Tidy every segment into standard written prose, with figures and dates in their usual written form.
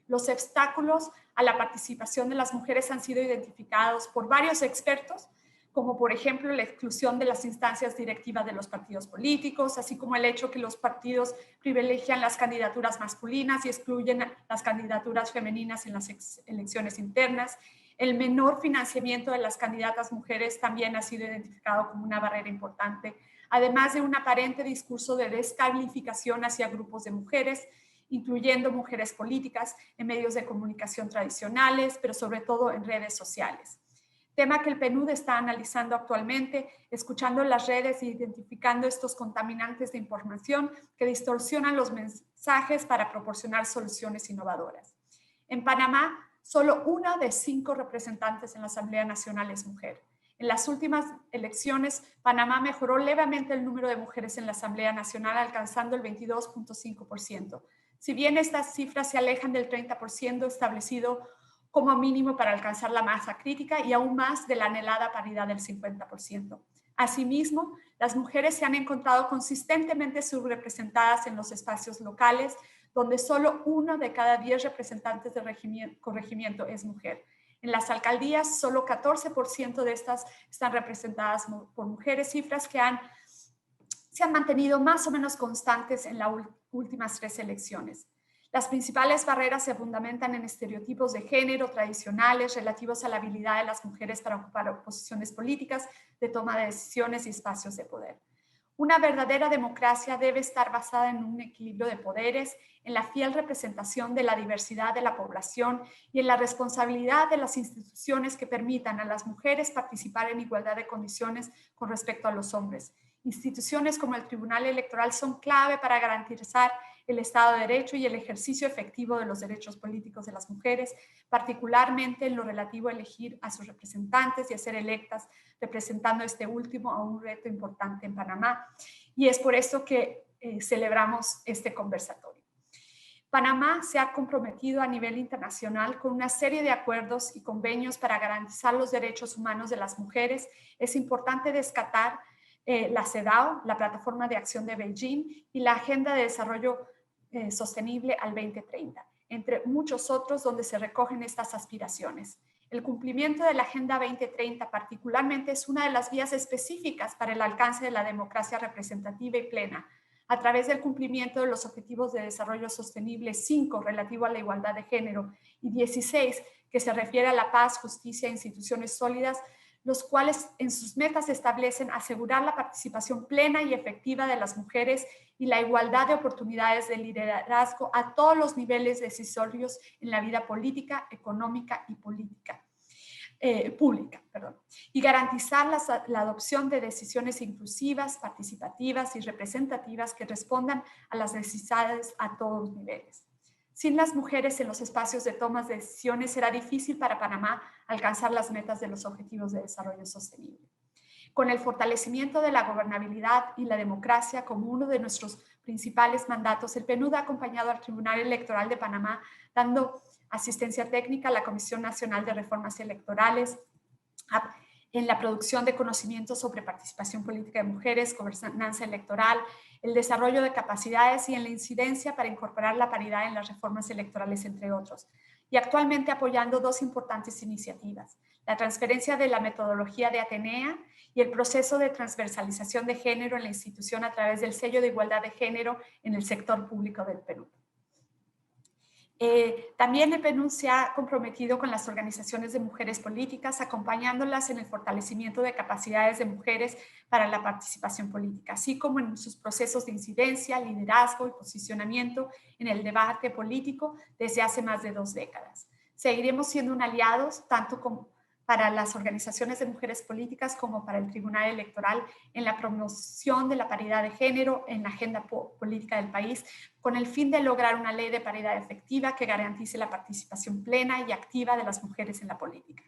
Los obstáculos a la participación de las mujeres han sido identificados por varios expertos, como por ejemplo la exclusión de las instancias directivas de los partidos políticos, así como el hecho que los partidos privilegian las candidaturas masculinas y excluyen las candidaturas femeninas en las elecciones internas. El menor financiamiento de las candidatas mujeres también ha sido identificado como una barrera importante, además de un aparente discurso de descalificación hacia grupos de mujeres, incluyendo mujeres políticas en medios de comunicación tradicionales, pero sobre todo en redes sociales. Tema que el PNUD está analizando actualmente, escuchando las redes e identificando estos contaminantes de información que distorsionan los mensajes para proporcionar soluciones innovadoras. En Panamá, solo 1 de 5 representantes en la Asamblea Nacional es mujer. En las últimas elecciones, Panamá mejoró levemente el número de mujeres en la Asamblea Nacional, alcanzando el 22.5%. Si bien estas cifras se alejan del 30% establecido como mínimo para alcanzar la masa crítica y aún más de la anhelada paridad del 50%. Asimismo, las mujeres se han encontrado consistentemente subrepresentadas en los espacios locales, donde solo 1 de cada 10 representantes de corregimiento es mujer. En las alcaldías, solo 14% de estas están representadas por mujeres, cifras que se han mantenido más o menos constantes en las últimas 3 elecciones. Las principales barreras se fundamentan en estereotipos de género tradicionales relativos a la habilidad de las mujeres para ocupar posiciones políticas, de toma de decisiones y espacios de poder. Una verdadera democracia debe estar basada en un equilibrio de poderes, en la fiel representación de la diversidad de la población y en la responsabilidad de las instituciones que permitan a las mujeres participar en igualdad de condiciones con respecto a los hombres. Instituciones como el Tribunal Electoral son clave para garantizar el Estado de Derecho y el ejercicio efectivo de los derechos políticos de las mujeres, particularmente en lo relativo a elegir a sus representantes y a ser electas, representando este último a un reto importante en Panamá. Y es por eso que celebramos este conversatorio. Panamá se ha comprometido a nivel internacional con una serie de acuerdos y convenios para garantizar los derechos humanos de las mujeres. Es importante destacar la CEDAW, la Plataforma de Acción de Beijing, y la Agenda de Desarrollo Sostenible al 2030, entre muchos otros donde se recogen estas aspiraciones. El cumplimiento de la Agenda 2030 particularmente es una de las vías específicas para el alcance de la democracia representativa y plena, a través del cumplimiento de los Objetivos de Desarrollo Sostenible 5, relativo a la igualdad de género, y 16, que se refiere a la paz, justicia e instituciones sólidas, los cuales en sus metas establecen asegurar la participación plena y efectiva de las mujeres y la igualdad de oportunidades de liderazgo a todos los niveles decisorios en la vida política, económica y pública, y garantizar la adopción de decisiones inclusivas, participativas y representativas que respondan a las necesidades a todos los niveles. Sin las mujeres en los espacios de tomas de decisiones será difícil para Panamá alcanzar las metas de los Objetivos de Desarrollo Sostenible. Con el fortalecimiento de la gobernabilidad y la democracia como uno de nuestros principales mandatos, el PNUD ha acompañado al Tribunal Electoral de Panamá dando asistencia técnica a la Comisión Nacional de Reformas Electorales, en la producción de conocimientos sobre participación política de mujeres, gobernanza electoral, el desarrollo de capacidades y en la incidencia para incorporar la paridad en las reformas electorales, entre otros. Y actualmente apoyando 2 importantes iniciativas: la transferencia de la metodología de Atenea y el proceso de transversalización de género en la institución a través del sello de igualdad de género en el sector público del Perú. También el PNUD se ha comprometido con las organizaciones de mujeres políticas, acompañándolas en el fortalecimiento de capacidades de mujeres para la participación política, así como en sus procesos de incidencia, liderazgo y posicionamiento en el debate político desde hace más de 2 décadas. Seguiremos siendo un aliado tanto para las organizaciones de mujeres políticas como para el Tribunal Electoral en la promoción de la paridad de género en la agenda política del país, con el fin de lograr una ley de paridad efectiva que garantice la participación plena y activa de las mujeres en la política.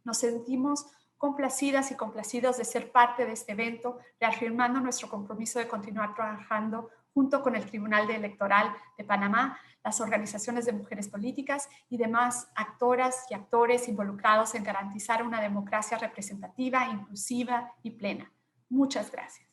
Nos sentimos complacidas y complacidos de ser parte de este evento, reafirmando nuestro compromiso de continuar trabajando junto con el Tribunal Electoral de Panamá, las organizaciones de mujeres políticas y demás actoras y actores involucrados en garantizar una democracia representativa, inclusiva y plena. Muchas gracias.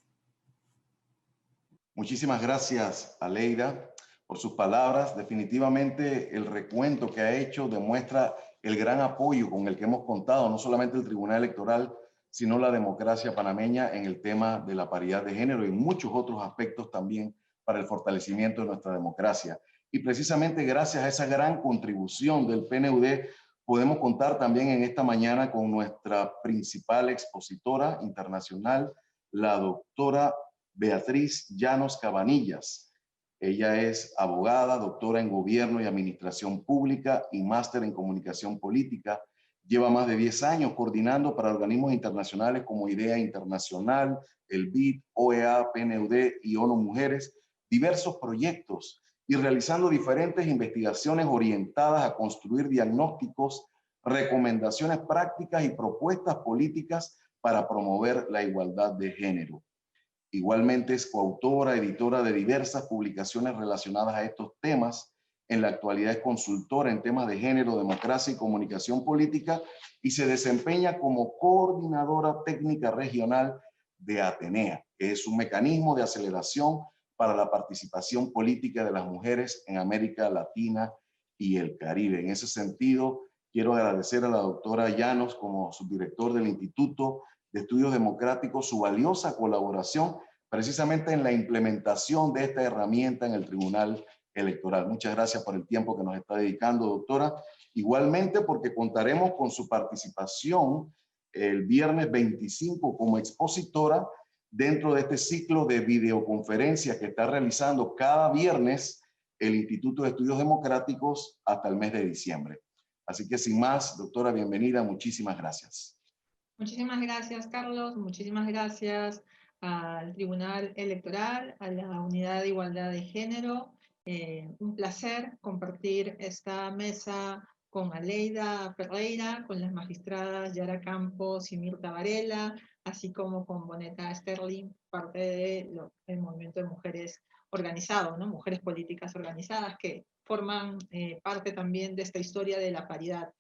Muchísimas gracias, Aleida, por sus palabras. Definitivamente el recuento que ha hecho demuestra el gran apoyo con el que hemos contado, no solamente el Tribunal Electoral, sino la democracia panameña en el tema de la paridad de género y muchos otros aspectos también para el fortalecimiento de nuestra democracia. Y precisamente gracias a esa gran contribución del PNUD, podemos contar también en esta mañana con nuestra principal expositora internacional, la doctora Beatriz Llanos Cabanillas. Ella es abogada, doctora en Gobierno y Administración Pública y máster en Comunicación Política. Lleva más de 10 años coordinando para organismos internacionales como IDEA Internacional, el BID, OEA, PNUD y ONU Mujeres, diversos proyectos y realizando diferentes investigaciones orientadas a construir diagnósticos, recomendaciones prácticas y propuestas políticas para promover la igualdad de género. Igualmente es coautora, editora de diversas publicaciones relacionadas a estos temas. En la actualidad es consultora en temas de género, democracia y comunicación política y se desempeña como coordinadora técnica regional de Atenea, que es un mecanismo de aceleración para la participación política de las mujeres en América Latina y el Caribe. En ese sentido, quiero agradecer a la doctora Llanos como subdirector del Instituto de Estudios Democráticos su valiosa colaboración precisamente en la implementación de esta herramienta en el Tribunal Electoral. Muchas gracias por el tiempo que nos está dedicando, doctora. Igualmente porque contaremos con su participación el viernes 25 como expositora dentro de este ciclo de videoconferencias que está realizando cada viernes el Instituto de Estudios Democráticos hasta el mes de diciembre. Así que sin más, doctora, bienvenida. Muchísimas gracias. Muchísimas gracias, Carlos. Muchísimas gracias al Tribunal Electoral, a la Unidad de Igualdad de Género. Un placer compartir esta mesa con Aleida Ferreira, con las magistradas Yara Campos y Mirta Varela, así como con Boneta Sterling, parte del movimiento de mujeres organizado, ¿no? Mujeres políticas organizadas que forman parte también de esta historia de la paridad.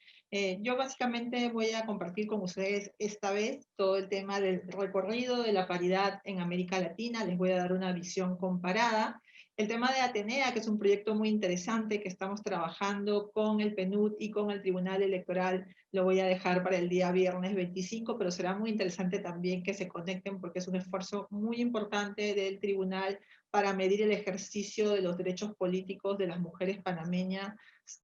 Yo básicamente voy a compartir con ustedes esta vez todo el tema del recorrido de la paridad en América Latina. Les voy a dar una visión comparada. El tema de Atenea, que es un proyecto muy interesante que estamos trabajando con el PNUD y con el Tribunal Electoral, lo voy a dejar para el día viernes 25, pero será muy interesante también que se conecten porque es un esfuerzo muy importante del Tribunal para medir el ejercicio de los derechos políticos de las mujeres panameñas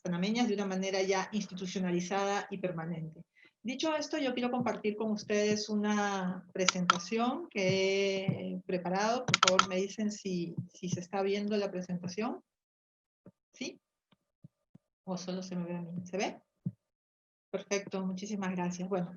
de una manera ya institucionalizada y permanente. Dicho esto, yo quiero compartir con ustedes una presentación que he preparado. Por favor, me dicen si se está viendo la presentación. ¿Sí? ¿O solo se me ve a mí? ¿Se ve? Perfecto, muchísimas gracias. Bueno,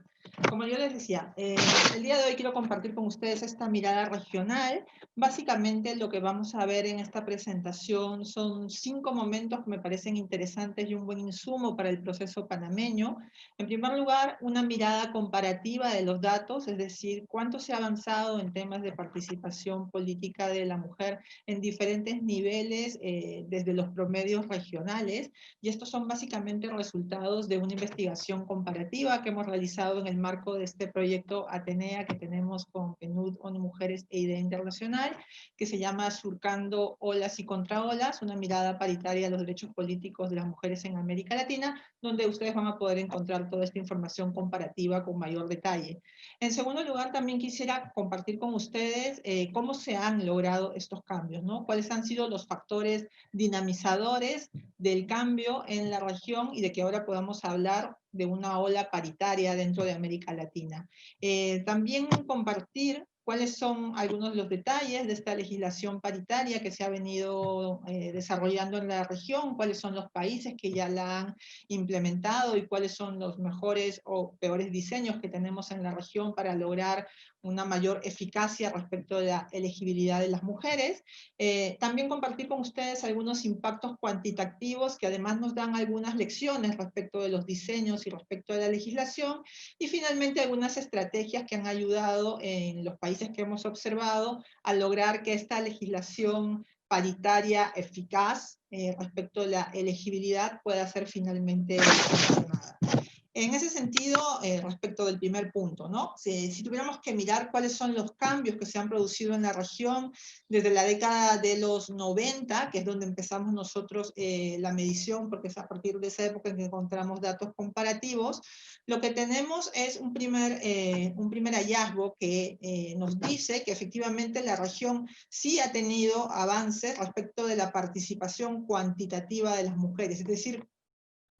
como yo les decía, el día de hoy quiero compartir con ustedes esta mirada regional. Básicamente lo que vamos a ver en esta presentación son 5 momentos que me parecen interesantes y un buen insumo para el proceso panameño. En primer lugar, una mirada comparativa de los datos, es decir, cuánto se ha avanzado en temas de participación política de la mujer en diferentes niveles, desde los promedios regionales, y estos son básicamente resultados de una investigación comparativa que hemos realizado en el marco de este proyecto Atenea que tenemos con PNUD, ONU Mujeres e IDEA Internacional, que se llama Surcando Olas y Contraolas, una mirada paritaria a los derechos políticos de las mujeres en América Latina, donde ustedes van a poder encontrar toda esta información comparativa con mayor detalle. En segundo lugar, también quisiera compartir con ustedes cómo se han logrado estos cambios, ¿no? Cuáles han sido los factores dinamizadores del cambio en la región y de que ahora podamos hablar de una ola paritaria dentro de América Latina. También compartir cuáles son algunos de los detalles de esta legislación paritaria que se ha venido desarrollando en la región, cuáles son los países que ya la han implementado y cuáles son los mejores o peores diseños que tenemos en la región para lograr una mayor eficacia respecto de la elegibilidad de las mujeres. También compartir con ustedes algunos impactos cuantitativos que además nos dan algunas lecciones respecto de los diseños y respecto de la legislación. Y finalmente algunas estrategias que han ayudado en los países que hemos observado a lograr que esta legislación paritaria eficaz respecto de la elegibilidad pueda ser finalmente sancionada. En ese sentido, respecto del primer punto, ¿no? Si tuviéramos que mirar cuáles son los cambios que se han producido en la región desde la década de los 90, que es donde empezamos nosotros la medición, porque es a partir de esa época en que encontramos datos comparativos, lo que tenemos es un primer hallazgo que nos dice que efectivamente la región sí ha tenido avances respecto de la participación cuantitativa de las mujeres, es decir,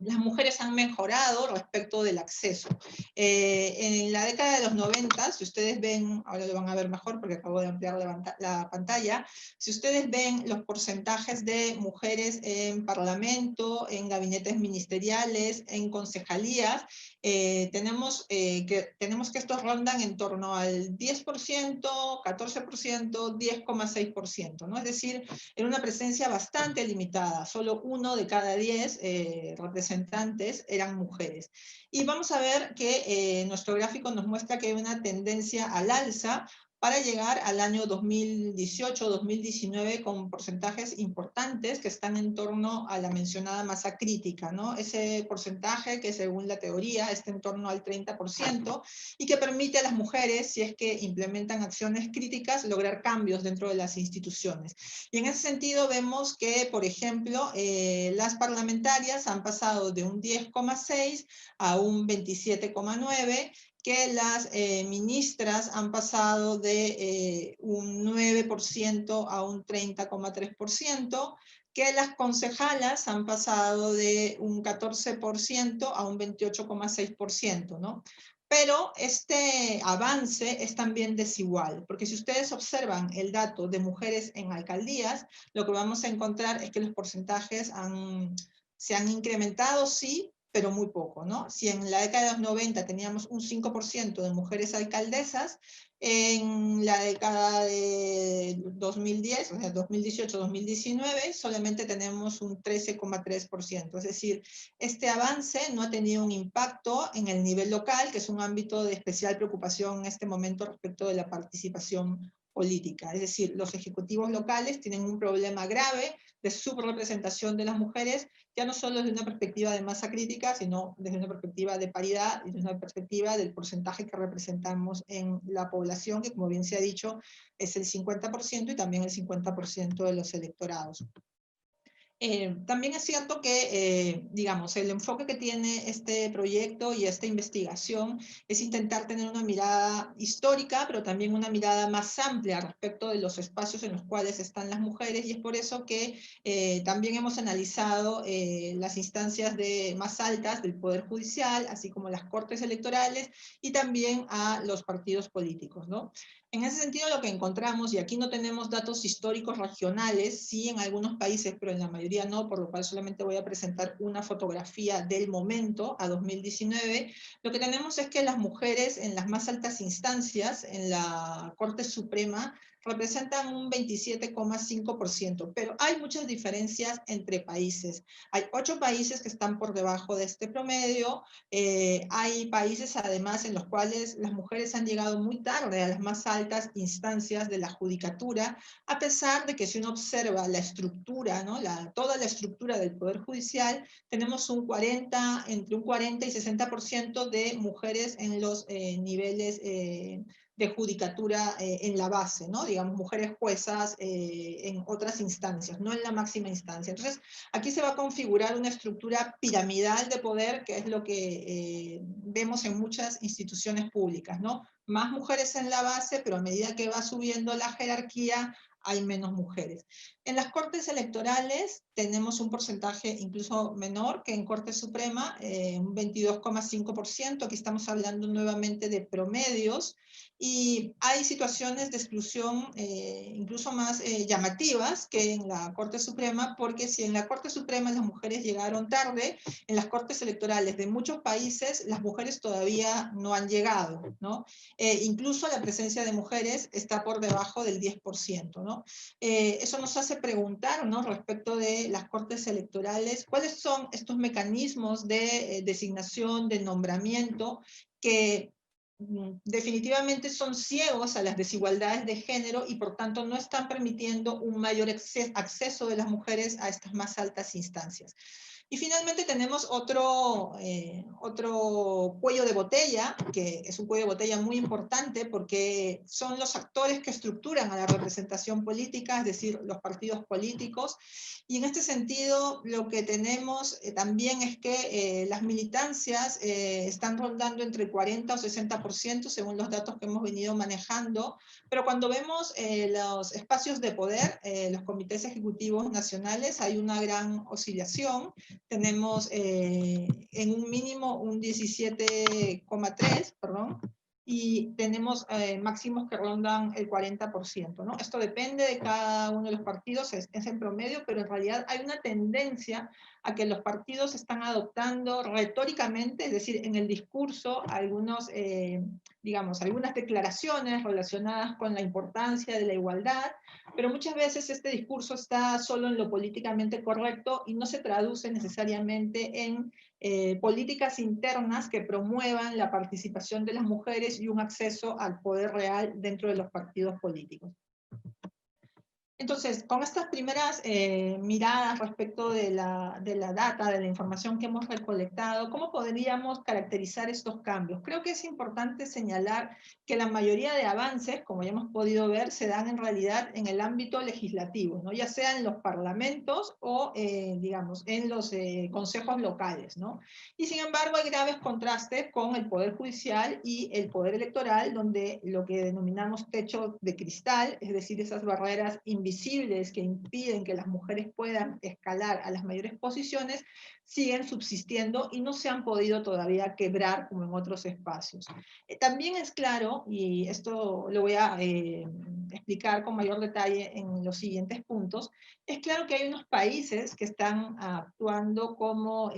las mujeres han mejorado respecto del acceso. En la década de los 90, si ustedes ven, ahora lo van a ver mejor porque acabo de ampliar la pantalla, si ustedes ven los porcentajes de mujeres en parlamento, en gabinetes ministeriales, en concejalías, tenemos que estos rondan en torno al 10%, 14%, 10,6%, ¿no? Es decir, en una presencia bastante limitada, solo 1 de cada 10 representantes eran mujeres. Y vamos a ver que nuestro gráfico nos muestra que hay una tendencia al alza para llegar al año 2018-2019 con porcentajes importantes que están en torno a la mencionada masa crítica, ¿no? Ese porcentaje que según la teoría está en torno al 30% y que permite a las mujeres, si es que implementan acciones críticas, lograr cambios dentro de las instituciones. Y en ese sentido vemos que, por ejemplo, las parlamentarias han pasado de un 10,6 a un 27,9, que las ministras han pasado de un 9% a un 30,3%, que las concejalas han pasado de un 14% a un 28,6%, ¿no? Pero este avance es también desigual, porque si ustedes observan el dato de mujeres en alcaldías, lo que vamos a encontrar es que los porcentajes se han incrementado, sí, pero muy poco, ¿no? Si en la década de los 90 teníamos un 5% de mujeres alcaldesas, en la década de 2010, o sea, 2018-2019, solamente tenemos un 13,3%. Es decir, este avance no ha tenido un impacto en el nivel local, que es un ámbito de especial preocupación en este momento respecto de la participación política. Es decir, los ejecutivos locales tienen un problema grave de subrepresentación de las mujeres, ya no solo desde una perspectiva de masa crítica, sino desde una perspectiva de paridad y desde una perspectiva del porcentaje que representamos en la población, que como bien se ha dicho, es el 50% y también el 50% de los electorados. También es cierto que, digamos, el enfoque que tiene este proyecto y esta investigación es intentar tener una mirada histórica, pero también una mirada más amplia respecto de los espacios en los cuales están las mujeres, y es por eso que también hemos analizado las instancias más altas del Poder Judicial, así como las cortes electorales, y también a los partidos políticos, ¿no? En ese sentido, lo que encontramos, y aquí no tenemos datos históricos regionales, sí en algunos países, pero en la mayoría no, por lo cual solamente voy a presentar una fotografía del momento, a 2019, lo que tenemos es que las mujeres en las más altas instancias, en la Corte Suprema, representan un 27,5%, pero hay muchas diferencias entre países. Hay 8 países que están por debajo de este promedio, hay países además en los cuales las mujeres han llegado muy tarde a las más altas instancias de la judicatura, a pesar de que si uno observa la estructura, ¿no? Toda la estructura del Poder Judicial, tenemos entre un 40 y 60% de mujeres en los niveles de judicatura en la base, ¿no? Digamos, mujeres juezas en otras instancias, no en la máxima instancia. Entonces, aquí se va a configurar una estructura piramidal de poder, que es lo que vemos en muchas instituciones públicas, ¿no? Más mujeres en la base, pero a medida que va subiendo la jerarquía, hay menos mujeres. En las cortes electorales tenemos un porcentaje incluso menor que en Corte Suprema, un 22,5%. Aquí estamos hablando nuevamente de promedios, y hay situaciones de exclusión incluso más llamativas que en la Corte Suprema, porque si en la Corte Suprema las mujeres llegaron tarde, en las cortes electorales de muchos países las mujeres todavía no han llegado, ¿no? Incluso la presencia de mujeres está por debajo del 10%, ¿no? Eso nos hace preguntar, ¿no? Respecto de las cortes electorales, ¿cuáles son estos mecanismos de designación, de nombramiento, que definitivamente son ciegos a las desigualdades de género y por tanto no están permitiendo un mayor acceso de las mujeres a estas más altas instancias? Y finalmente tenemos otro cuello de botella, que es un cuello de botella muy importante porque son los actores que estructuran a la representación política, es decir, los partidos políticos. Y en este sentido, lo que tenemos también es que las militancias están rondando entre el 40 o 60%, según los datos que hemos venido manejando. Pero cuando vemos los espacios de poder, los comités ejecutivos nacionales, hay una gran oscilación. Tenemos en un mínimo un 17,3, perdón, y tenemos máximos que rondan el 40%, ¿no? Esto depende de cada uno de los partidos, es en promedio, pero en realidad hay una tendencia a que los partidos están adoptando retóricamente, es decir, en el discurso, digamos, algunas declaraciones relacionadas con la importancia de la igualdad, pero muchas veces este discurso está solo en lo políticamente correcto y no se traduce necesariamente en políticas internas que promuevan la participación de las mujeres y un acceso al poder real dentro de los partidos políticos. Entonces, con estas primeras miradas respecto de la data, de la información que hemos recolectado, ¿cómo podríamos caracterizar estos cambios? Creo que es importante señalar que la mayoría de avances, como ya hemos podido ver, se dan en realidad en el ámbito legislativo, ¿no? Ya sea en los parlamentos o, digamos, en los consejos locales, ¿no? Y sin embargo, hay graves contrastes con el Poder Judicial y el Poder Electoral, donde lo que denominamos techo de cristal, es decir, esas barreras invisibles que impiden que las mujeres puedan escalar a las mayores posiciones, siguen subsistiendo y no se han podido todavía quebrar como en otros espacios. También es claro, y esto lo voy a explicar con mayor detalle en los siguientes puntos, es claro que hay unos países que están actuando como,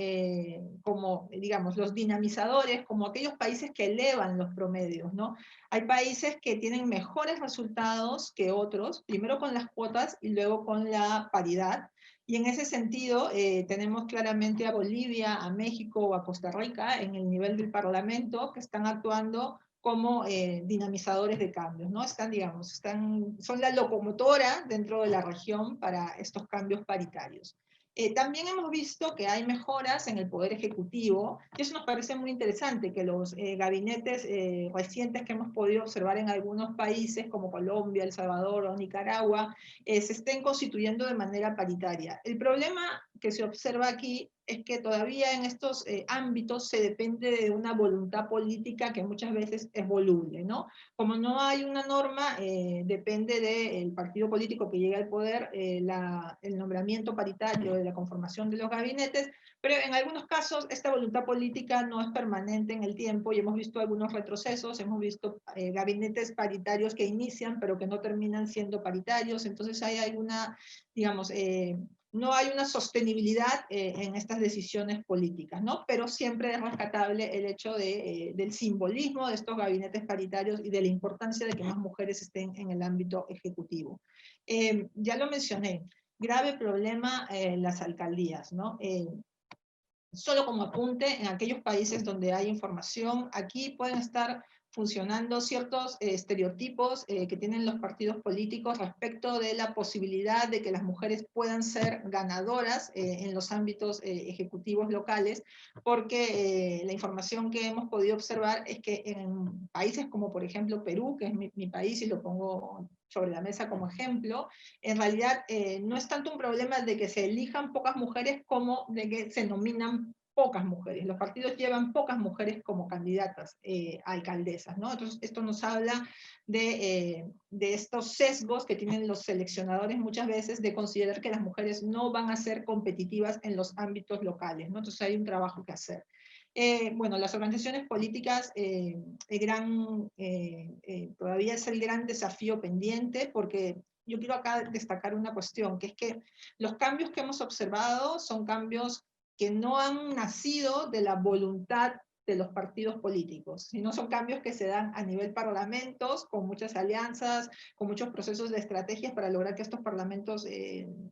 digamos, los dinamizadores, como aquellos países que elevan los promedios, ¿no? Hay países que tienen mejores resultados que otros, primero con las cuotas y luego con la paridad. Y en ese sentido tenemos claramente a Bolivia, a México o a Costa Rica en el nivel del Parlamento que están actuando como dinamizadores de cambios, ¿no? Son la locomotora dentro de la región para estos cambios paritarios. También hemos visto que hay mejoras en el Poder Ejecutivo, y eso nos parece muy interesante, que los gabinetes recientes que hemos podido observar en algunos países como Colombia, El Salvador o Nicaragua, se estén constituyendo de manera paritaria. El problema que se observa aquí es que todavía en estos ámbitos se depende de una voluntad política que muchas veces es voluble, ¿no? Como no hay una norma, depende del partido político que llegue al poder, el nombramiento paritario de la conformación de los gabinetes, pero en algunos casos esta voluntad política no es permanente en el tiempo y hemos visto algunos retrocesos, hemos visto gabinetes paritarios que inician pero que no terminan siendo paritarios, entonces hay alguna, digamos, no hay una sostenibilidad en estas decisiones políticas, ¿no? Pero siempre es rescatable el hecho del simbolismo de estos gabinetes paritarios y de la importancia de que más mujeres estén en el ámbito ejecutivo. Ya lo mencioné, grave problema en las alcaldías, ¿no? Solo como apunte, en aquellos países donde hay información, aquí pueden estar funcionando ciertos estereotipos que tienen los partidos políticos respecto de la posibilidad de que las mujeres puedan ser ganadoras en los ámbitos ejecutivos locales, porque la información que hemos podido observar es que en países como por ejemplo Perú, que es mi país y lo pongo sobre la mesa como ejemplo, en realidad no es tanto un problema de que se elijan pocas mujeres como de que se nominan pocas mujeres. Los partidos llevan pocas mujeres como candidatas a alcaldesas, ¿no? Entonces, esto nos habla de estos sesgos que tienen los seleccionadores muchas veces de considerar que las mujeres no van a ser competitivas en los ámbitos locales, ¿no? Entonces, hay un trabajo que hacer. Bueno, las organizaciones políticas todavía es el gran desafío pendiente, porque yo quiero acá destacar una cuestión, que es que los cambios que hemos observado son cambios que no han nacido de la voluntad de los partidos políticos, sino son cambios que se dan a nivel parlamentos, con muchas alianzas, con muchos procesos de estrategias para lograr que estos parlamentos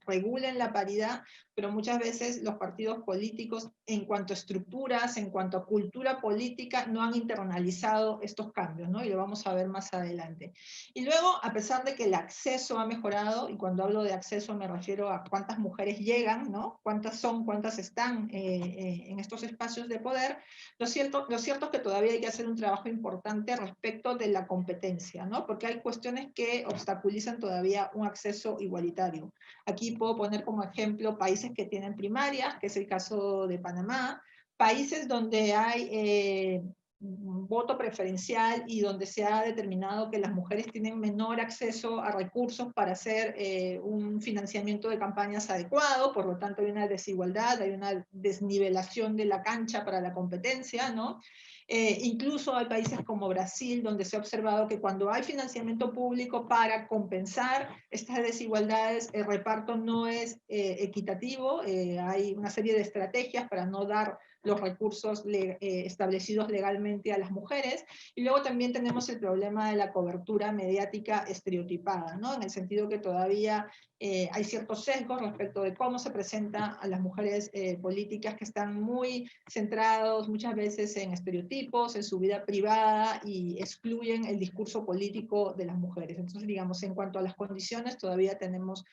regulen la paridad, pero muchas veces los partidos políticos, en cuanto a estructuras, en cuanto a cultura política, no han internalizado estos cambios, ¿no? Y lo vamos a ver más adelante. Y luego, a pesar de que el acceso ha mejorado, y cuando hablo de acceso me refiero a cuántas mujeres llegan, ¿no? Cuántas son, cuántas están en estos espacios de poder, lo cierto es que todavía hay que hacer un trabajo importante respecto de la competencia, ¿no? Porque hay cuestiones que obstaculizan todavía un acceso igualitario. Aquí puedo poner como ejemplo países que tienen primarias, que es el caso de Panamá, países donde hay voto preferencial y donde se ha determinado que las mujeres tienen menor acceso a recursos para hacer un financiamiento de campañas adecuado, por lo tanto hay una desigualdad, hay una desnivelación de la cancha para la competencia, ¿no? Incluso hay países como Brasil, donde se ha observado que cuando hay financiamiento público para compensar estas desigualdades, el reparto no es equitativo, hay una serie de estrategias para no dar los recursos establecidos legalmente a las mujeres. Y luego también tenemos el problema de la cobertura mediática estereotipada, ¿no? En el sentido que todavía hay ciertos sesgos respecto de cómo se presenta a las mujeres políticas, que están muy centrados muchas veces en estereotipos, en su vida privada, y excluyen el discurso político de las mujeres. Entonces, digamos, en cuanto a las condiciones, todavía tenemos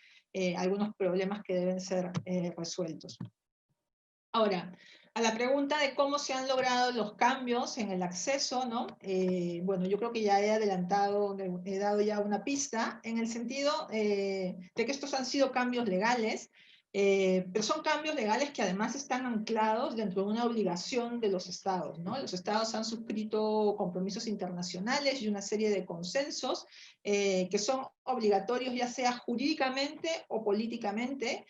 algunos problemas que deben ser resueltos. Ahora, a la pregunta de cómo se han logrado los cambios en el acceso, ¿no? Bueno, yo creo que ya he adelantado, he dado ya una pista, en el sentido de que estos han sido cambios legales, pero son cambios legales que además están anclados dentro de una obligación de los estados, ¿no? Los estados han suscrito compromisos internacionales y una serie de consensos que son obligatorios, ya sea jurídicamente o políticamente,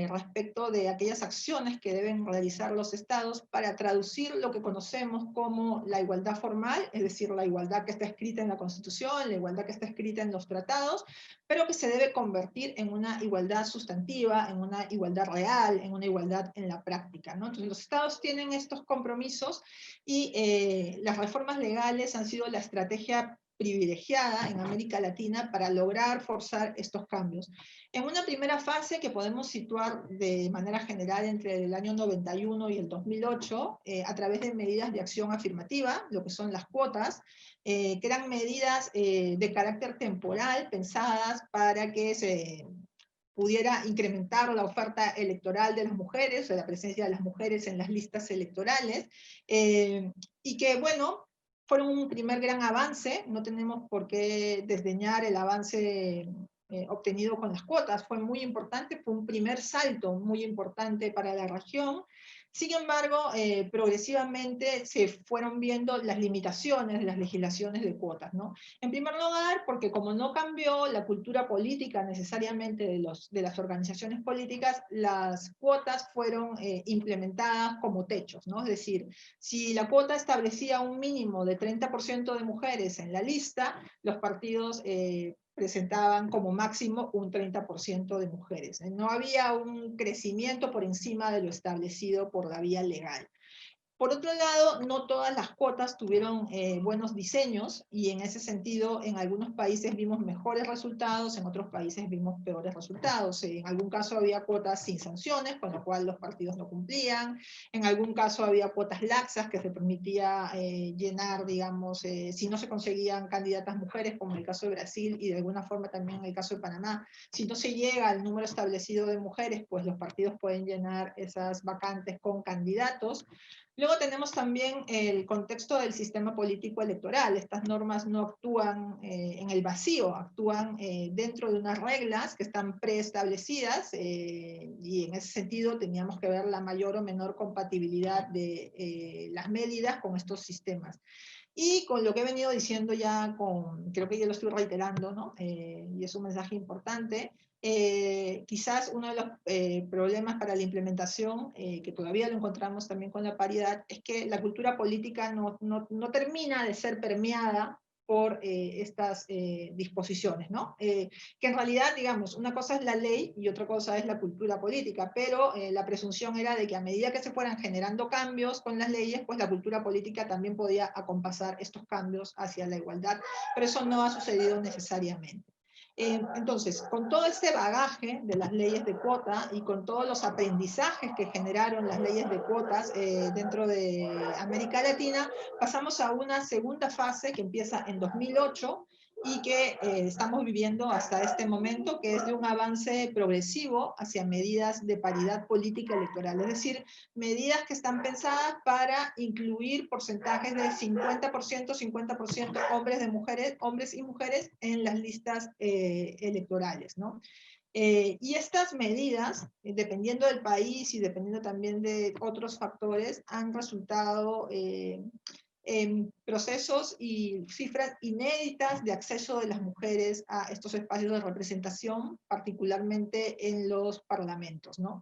respecto de aquellas acciones que deben realizar los estados para traducir lo que conocemos como la igualdad formal, es decir, la igualdad que está escrita en la Constitución, la igualdad que está escrita en los tratados, pero que se debe convertir en una igualdad sustantiva, en una igualdad real, en una igualdad en la práctica, ¿no? Entonces los estados tienen estos compromisos y las reformas legales han sido la estrategia privilegiada en América Latina para lograr forzar estos cambios. En una primera fase que podemos situar de manera general entre el año 91 y el 2008, a través de medidas de acción afirmativa, lo que son las cuotas, que eran medidas de carácter temporal, pensadas para que se pudiera incrementar la oferta electoral de las mujeres, o la presencia de las mujeres en las listas electorales, y que, bueno, fueron un primer gran avance. No tenemos por qué desdeñar el avance obtenido con las cuotas. Fue muy importante, fue un primer salto muy importante para la región. Sin embargo, progresivamente se fueron viendo las limitaciones de las legislaciones de cuotas, ¿no? En primer lugar, porque como no cambió la cultura política necesariamente de las organizaciones políticas, las cuotas fueron implementadas como techos, ¿no? Es decir, si la cuota establecía un mínimo de 30% de mujeres en la lista, los partidos presentaban como máximo un 30% de mujeres. No había un crecimiento por encima de lo establecido por la vía legal. Por otro lado, no todas las cuotas tuvieron buenos diseños, y en ese sentido en algunos países vimos mejores resultados, en otros países vimos peores resultados. En algún caso había cuotas sin sanciones, con lo cual los partidos no cumplían. En algún caso había cuotas laxas que se permitía llenar, digamos, si no se conseguían candidatas mujeres, como en el caso de Brasil y de alguna forma también en el caso de Panamá. Si no se llega al número establecido de mujeres, pues los partidos pueden llenar esas vacantes con candidatos. Luego tenemos también el contexto del sistema político electoral. Estas normas no actúan en el vacío, actúan dentro de unas reglas que están preestablecidas, y en ese sentido teníamos que ver la mayor o menor compatibilidad de las medidas con estos sistemas. Y con lo que he venido diciendo ya, creo que ya lo estoy reiterando, ¿no? Y es un mensaje importante. Quizás uno de los problemas para la implementación, que todavía lo encontramos también con la paridad, es que la cultura política no termina de ser permeada por estas disposiciones, ¿no? Que en realidad, digamos, una cosa es la ley y otra cosa es la cultura política, pero la presunción era de que a medida que se fueran generando cambios con las leyes, pues la cultura política también podía acompasar estos cambios hacia la igualdad, pero eso no ha sucedido necesariamente. Entonces, con todo este bagaje de las leyes de cuota y con todos los aprendizajes que generaron las leyes de cuotas dentro de América Latina, pasamos a una segunda fase que empieza en 2008 y que estamos viviendo hasta este momento, que es de un avance progresivo hacia medidas de paridad política electoral, es decir, medidas que están pensadas para incluir porcentajes de 50%, 50% hombres y mujeres en las listas electorales, ¿no? Y estas medidas, dependiendo del país y dependiendo también de otros factores, han resultado en procesos y cifras inéditas de acceso de las mujeres a estos espacios de representación, particularmente en los parlamentos, ¿no?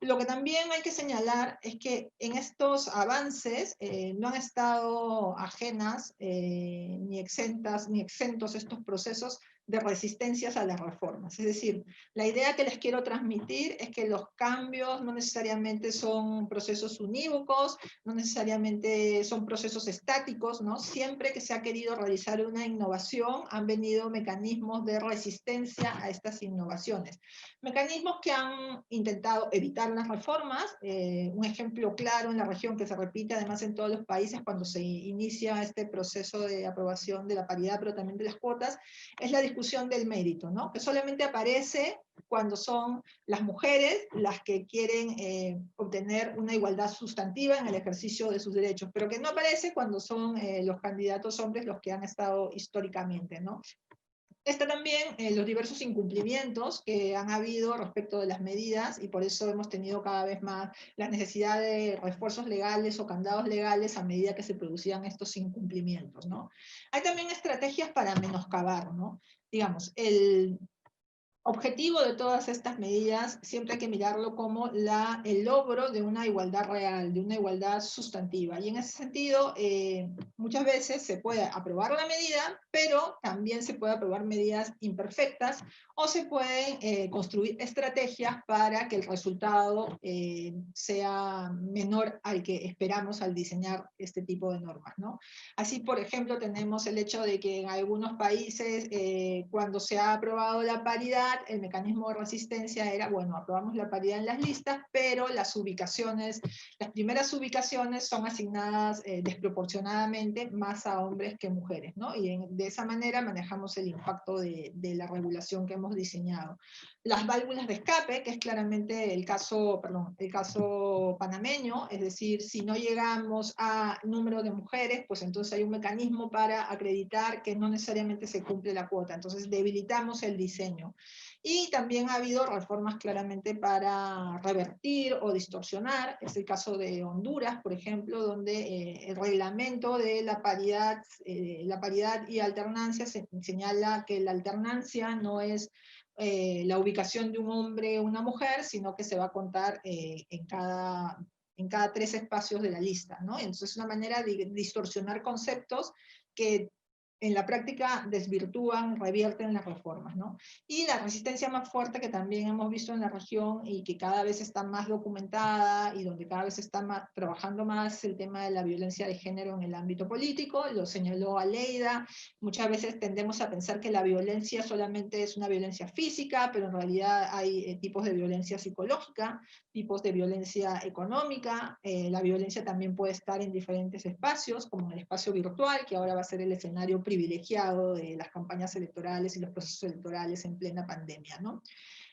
Lo que también hay que señalar es que en estos avances no han estado ajenas ni exentas ni exentos estos procesos de resistencias a las reformas. Es decir, la idea que les quiero transmitir es que los cambios no necesariamente son procesos unívocos, no necesariamente son procesos estáticos, ¿no? Siempre que se ha querido realizar una innovación, han venido mecanismos de resistencia a estas innovaciones. Mecanismos que han intentado evitar las reformas, un ejemplo claro en la región que se repite además en todos los países cuando se inicia este proceso de aprobación de la paridad, pero también de las cuotas, es la discusión del mérito, ¿no? Que solamente aparece cuando son las mujeres las que quieren obtener una igualdad sustantiva en el ejercicio de sus derechos, pero que no aparece cuando son los candidatos hombres los que han estado históricamente, ¿no? Está también los diversos incumplimientos que han habido respecto de las medidas y por eso hemos tenido cada vez más la necesidad de refuerzos legales o candados legales a medida que se producían estos incumplimientos, ¿no? Hay también estrategias para menoscabar, ¿no? Digamos, el objetivo de todas estas medidas siempre hay que mirarlo como el logro de una igualdad real, de una igualdad sustantiva. Y en ese sentido, muchas veces se puede aprobar la medida, pero también se puede aprobar medidas imperfectas o se pueden construir estrategias para que el resultado sea menor al que esperamos al diseñar este tipo de normas, ¿no? Así, por ejemplo, tenemos el hecho de que en algunos países, cuando se ha aprobado la paridad, el mecanismo de resistencia era, bueno, aprobamos la paridad en las listas, pero las primeras ubicaciones son asignadas desproporcionadamente más a hombres que mujeres, ¿no? Y de esa manera manejamos el impacto de la regulación que hemos diseñado. Las válvulas de escape, que es claramente el caso panameño, es decir, si no llegamos a número de mujeres, pues entonces hay un mecanismo para acreditar que no necesariamente se cumple la cuota, entonces debilitamos el diseño. Y también ha habido reformas claramente para revertir o distorsionar, es el caso de Honduras, por ejemplo, donde el reglamento de la paridad y alternancia señala que la alternancia no es la ubicación de un hombre o una mujer, sino que se va a contar en cada 3 espacios de la lista, ¿no? Entonces es una manera de distorsionar conceptos que en la práctica desvirtúan, revierten las reformas, ¿no? Y la resistencia más fuerte que también hemos visto en la región y que cada vez está más documentada y donde cada vez está trabajando más es el tema de la violencia de género en el ámbito político, lo señaló Aleida. Muchas veces tendemos a pensar que la violencia solamente es una violencia física, pero en realidad hay tipos de violencia psicológica, tipos de violencia económica. La violencia también puede estar en diferentes espacios, como en el espacio virtual, que ahora va a ser el escenario privilegiado de las campañas electorales y los procesos electorales en plena pandemia, ¿no?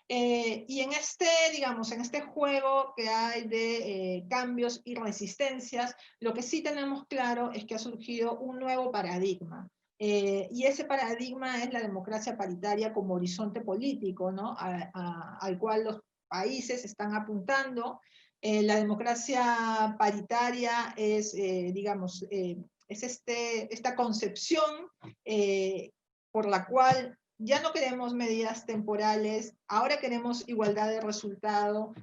Y en este juego que hay de cambios y resistencias, lo que sí tenemos claro es que ha surgido un nuevo paradigma. Y ese paradigma es la democracia paritaria como horizonte político, ¿no? Al cual los países están apuntando. La democracia paritaria es, esta concepción por la cual ya no queremos medidas temporales, ahora queremos igualdad de resultado.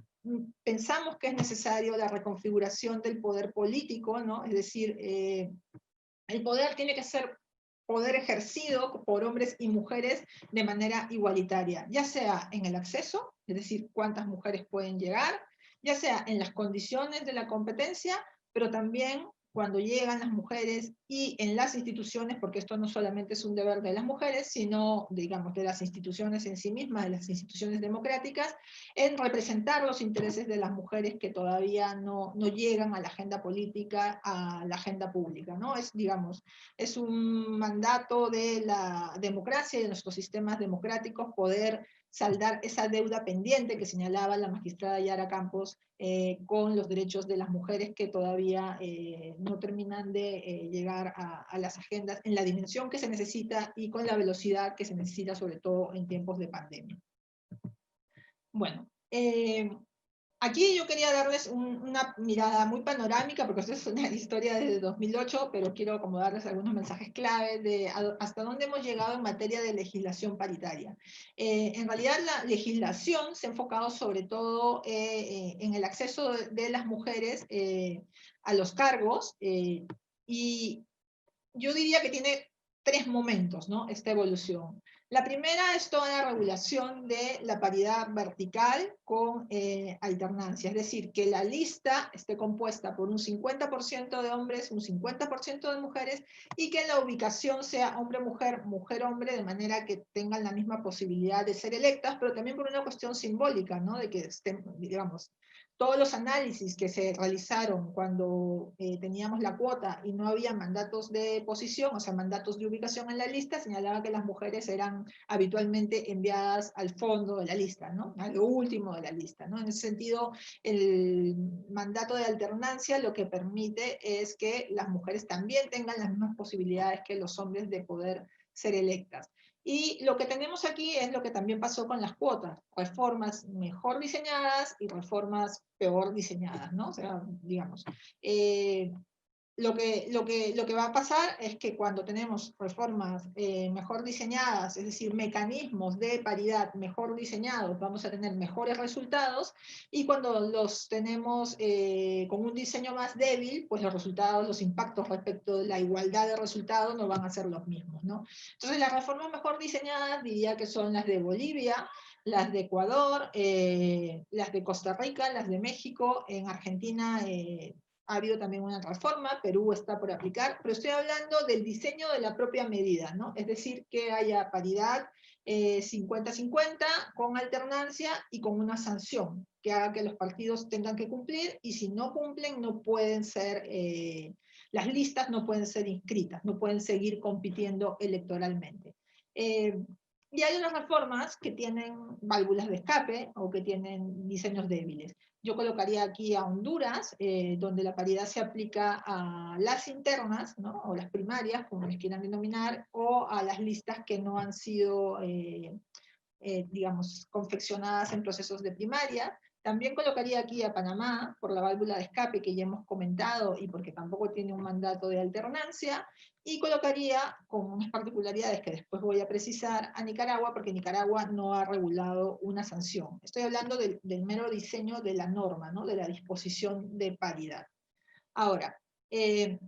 Pensamos que es necesario la reconfiguración del poder político, ¿no? Es decir, el poder tiene que ser poder ejercido por hombres y mujeres de manera igualitaria, ya sea en el acceso, es decir, cuántas mujeres pueden llegar, ya sea en las condiciones de la competencia, pero también cuando llegan las mujeres y en las instituciones, porque esto no solamente es un deber de las mujeres, sino, digamos, de las instituciones en sí mismas, de las instituciones democráticas, en representar los intereses de las mujeres que todavía no llegan a la agenda política, a la agenda pública, ¿no? Es, digamos, es un mandato de la democracia y de nuestros sistemas democráticos poder saldar esa deuda pendiente que señalaba la magistrada Yara Campos con los derechos de las mujeres que todavía no terminan de llegar a las agendas en la dimensión que se necesita y con la velocidad que se necesita, sobre todo en tiempos de pandemia. Bueno, aquí yo quería darles una mirada muy panorámica, porque esto es una historia desde 2008, pero quiero como darles algunos mensajes clave de hasta dónde hemos llegado en materia de legislación paritaria. En realidad la legislación se ha enfocado sobre todo en el acceso de las mujeres a los cargos, y yo diría que tiene tres momentos, ¿no? Esta evolución. La primera es toda la regulación de la paridad vertical con alternancia, es decir, que la lista esté compuesta por un 50% de hombres, un 50% de mujeres, y que la ubicación sea hombre-mujer, mujer-hombre, de manera que tengan la misma posibilidad de ser electas, pero también por una cuestión simbólica, ¿no? De que estén, digamos, todos los análisis que se realizaron cuando teníamos la cuota y no había mandatos de posición, o sea, mandatos de ubicación en la lista, señalaba que las mujeres eran habitualmente enviadas al fondo de la lista, ¿no? A lo último de la lista, ¿no? En ese sentido, el mandato de alternancia lo que permite es que las mujeres también tengan las mismas posibilidades que los hombres de poder ser electas. Y lo que tenemos aquí es lo que también pasó con las cuotas, reformas mejor diseñadas y reformas peor diseñadas, ¿no? O sea, digamos, lo que va a pasar es que cuando tenemos reformas mejor diseñadas, es decir, mecanismos de paridad mejor diseñados, vamos a tener mejores resultados, y cuando los tenemos con un diseño más débil, pues los resultados, los impactos respecto de la igualdad de resultados no van a ser los mismos, ¿no? Entonces las reformas mejor diseñadas diría que son las de Bolivia, las de Ecuador, las de Costa Rica, las de México. En Argentina ha habido también una reforma, Perú está por aplicar, pero estoy hablando del diseño de la propia medida, ¿no? Es decir, que haya paridad 50-50 con alternancia y con una sanción que haga que los partidos tengan que cumplir, y si no cumplen no pueden ser, las listas no pueden ser inscritas, no pueden seguir compitiendo electoralmente. Y hay unas reformas que tienen válvulas de escape o que tienen diseños débiles. Yo colocaría aquí a Honduras, donde la paridad se aplica a las internas, ¿no? O las primarias, como les quieran denominar, o a las listas que no han sido, digamos, confeccionadas en procesos de primaria. También colocaría aquí a Panamá, por la válvula de escape que ya hemos comentado y porque tampoco tiene un mandato de alternancia, y colocaría, con unas particularidades que después voy a precisar, a Nicaragua, porque Nicaragua no ha regulado una sanción. Estoy hablando del mero diseño de la norma, ¿no? De la disposición de paridad. Ahora, desde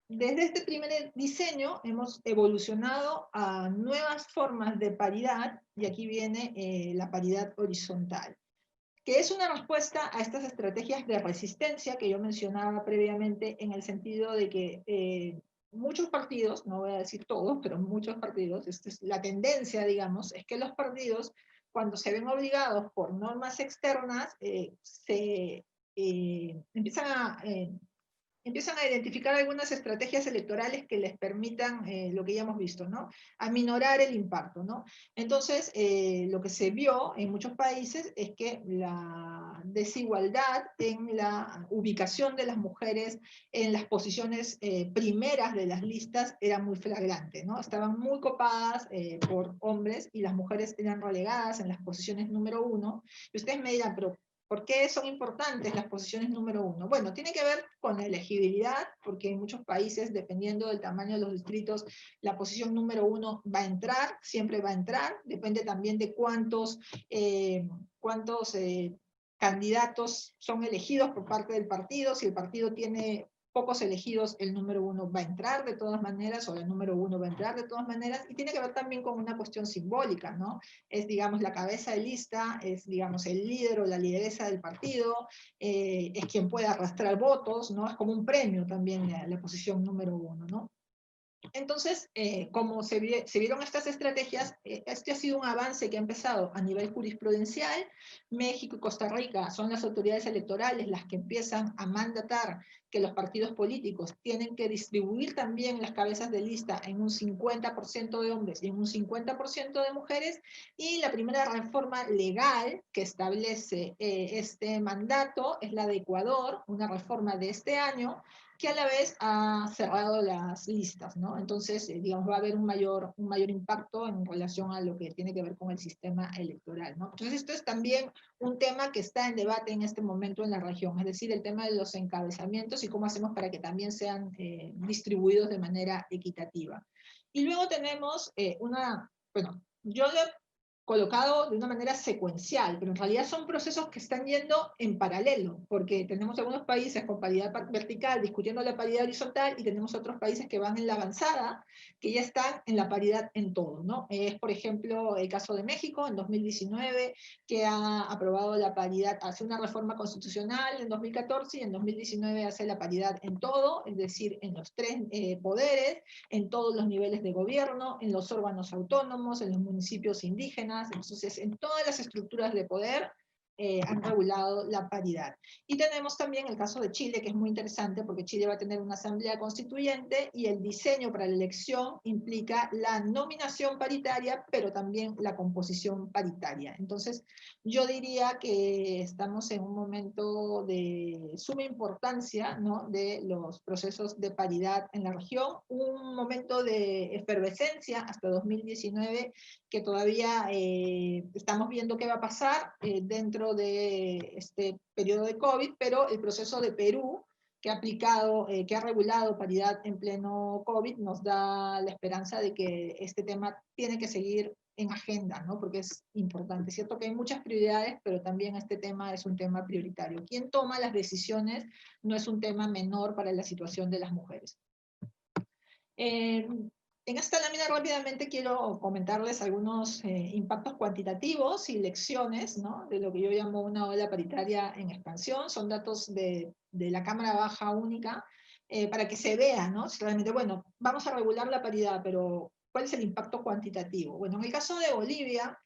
este primer diseño hemos evolucionado a nuevas formas de paridad, y aquí viene la paridad horizontal, que es una respuesta a estas estrategias de resistencia que yo mencionaba previamente, en el sentido de que muchos partidos, no voy a decir todos, pero muchos partidos, esta es la tendencia, digamos, es que los partidos, cuando se ven obligados por normas externas, empiezan a identificar algunas estrategias electorales que les permitan lo que ya hemos visto, ¿no? Aminorar el impacto, ¿no? Entonces, lo que se vio en muchos países es que la desigualdad en la ubicación de las mujeres en las posiciones primeras de las listas era muy flagrante, ¿no? Estaban muy copadas por hombres y las mujeres eran relegadas en las posiciones número 1. Y ustedes me dirán, pero ¿por qué son importantes las posiciones número 1? Bueno, tiene que ver con la elegibilidad, porque en muchos países, dependiendo del tamaño de los distritos, la posición número 1 va a entrar, siempre va a entrar, depende también de cuántos candidatos son elegidos por parte del partido. Si el partido tiene pocos elegidos, el número 1 va a entrar de todas maneras, o el número 1 va a entrar de todas maneras, y tiene que ver también con una cuestión simbólica, ¿no? Es, digamos, la cabeza de lista, es, digamos, el líder o la lideresa del partido, es quien puede arrastrar votos, ¿no? Es como un premio también la posición número 1, ¿no? Entonces, como se vieron estas estrategias, este ha sido un avance que ha empezado a nivel jurisprudencial. México y Costa Rica son las autoridades electorales las que empiezan a mandatar que los partidos políticos tienen que distribuir también las cabezas de lista en un 50% de hombres y en un 50% de mujeres, y la primera reforma legal que establece este mandato es la de Ecuador, una reforma de este año, que a la vez ha cerrado las listas, ¿no? Entonces, digamos, va a haber un mayor impacto en relación a lo que tiene que ver con el sistema electoral, ¿no? Entonces, esto es también un tema que está en debate en este momento en la región, es decir, el tema de los encabezamientos y cómo hacemos para que también sean distribuidos de manera equitativa. Y luego tenemos bueno, yo le he colocado de una manera secuencial, pero en realidad son procesos que están yendo en paralelo, porque tenemos algunos países con paridad vertical discutiendo la paridad horizontal, y tenemos otros países que van en la avanzada, que ya están en la paridad en todo, ¿no? Es, por ejemplo, el caso de México en 2019, que ha aprobado la paridad, hace una reforma constitucional en 2014, y en 2019 hace la paridad en todo, es decir, en los tres poderes, en todos los niveles de gobierno, en los órganos autónomos, en los municipios indígenas. Entonces, en todas las estructuras de poder han regulado la paridad. Y tenemos también el caso de Chile, que es muy interesante, porque Chile va a tener una asamblea constituyente, y el diseño para la elección implica la nominación paritaria, pero también la composición paritaria. Entonces, yo diría que estamos en un momento de suma importancia, ¿no?, de los procesos de paridad en la región, un momento de efervescencia hasta 2019, que todavía estamos viendo qué va a pasar dentro de este periodo de COVID, pero el proceso de Perú, que ha regulado paridad en pleno COVID, nos da la esperanza de que este tema tiene que seguir en agenda, ¿no? Porque es importante. Es cierto que hay muchas prioridades, pero también este tema es un tema prioritario. Quien toma las decisiones no es un tema menor para la situación de las mujeres. En esta lámina rápidamente quiero comentarles algunos impactos cuantitativos y lecciones, ¿no?, de lo que yo llamo una ola paritaria en expansión. Son datos de la Cámara Baja Única, para que se vea, ¿no?, si realmente, bueno, vamos a regular la paridad, pero ¿cuál es el impacto cuantitativo? Bueno, en el caso de Bolivia,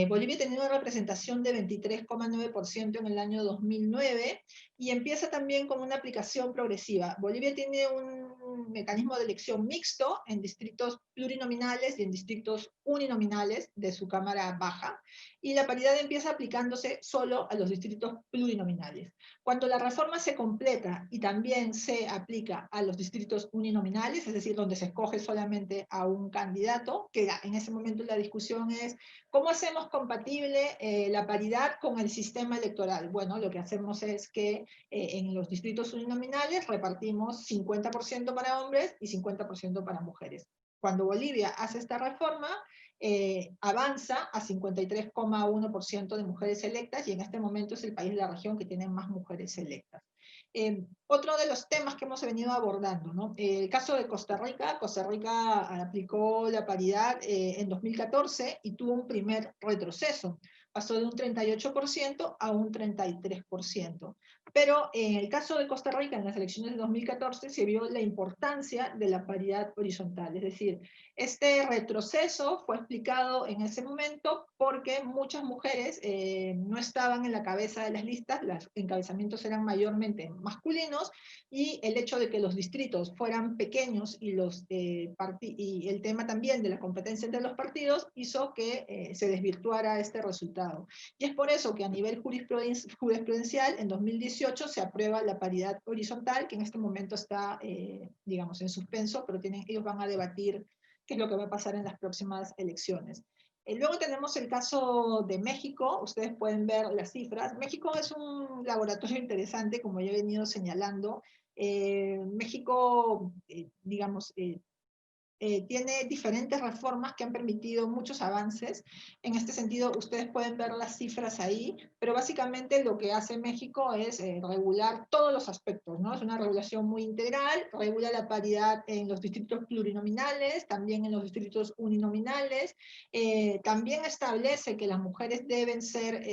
Bolivia tenía una representación de 23,9% en el año 2009, y empieza también con una aplicación progresiva. Bolivia tiene un mecanismo de elección mixto en distritos plurinominales y en distritos uninominales de su Cámara Baja, y la paridad empieza aplicándose solo a los distritos plurinominales. Cuando la reforma se completa y también se aplica a los distritos uninominales, es decir, donde se escoge solamente a un candidato, que en ese momento la discusión es ¿cómo hacemos compatible la paridad con el sistema electoral? Bueno, lo que hacemos es que en los distritos uninominales repartimos 50% para hombres y 50% para mujeres. Cuando Bolivia hace esta reforma, avanza a 53,1% de mujeres electas, y en este momento es el país de la región que tiene más mujeres electas. Otro de los temas que hemos venido abordando, ¿no? El caso de Costa Rica aplicó la paridad en 2014 y tuvo un primer retroceso. Pasó de un 38% a un 33%. Pero en el caso de Costa Rica, en las elecciones de 2014, se vio la importancia de la paridad horizontal. Es decir, este retroceso fue explicado en ese momento porque muchas mujeres no estaban en la cabeza de las listas, los encabezamientos eran mayormente masculinos, y el hecho de que los distritos fueran pequeños y el tema también de la competencia entre los partidos hizo que se desvirtuara este resultado. Y es por eso que a nivel jurisprudencial, en 2018 se aprueba la paridad horizontal, que en este momento está, digamos, en suspenso, pero ellos van a debatir qué es lo que va a pasar en las próximas elecciones. Luego tenemos el caso de México. Ustedes pueden ver las cifras. México es un laboratorio interesante, como ya he venido señalando. México, digamos, tiene diferentes reformas que han permitido muchos avances. En este sentido, ustedes pueden ver las cifras ahí, pero básicamente lo que hace México es regular todos los aspectos, ¿no? Es una regulación muy integral, regula la paridad en los distritos plurinominales, también en los distritos uninominales, también establece que las mujeres deben ser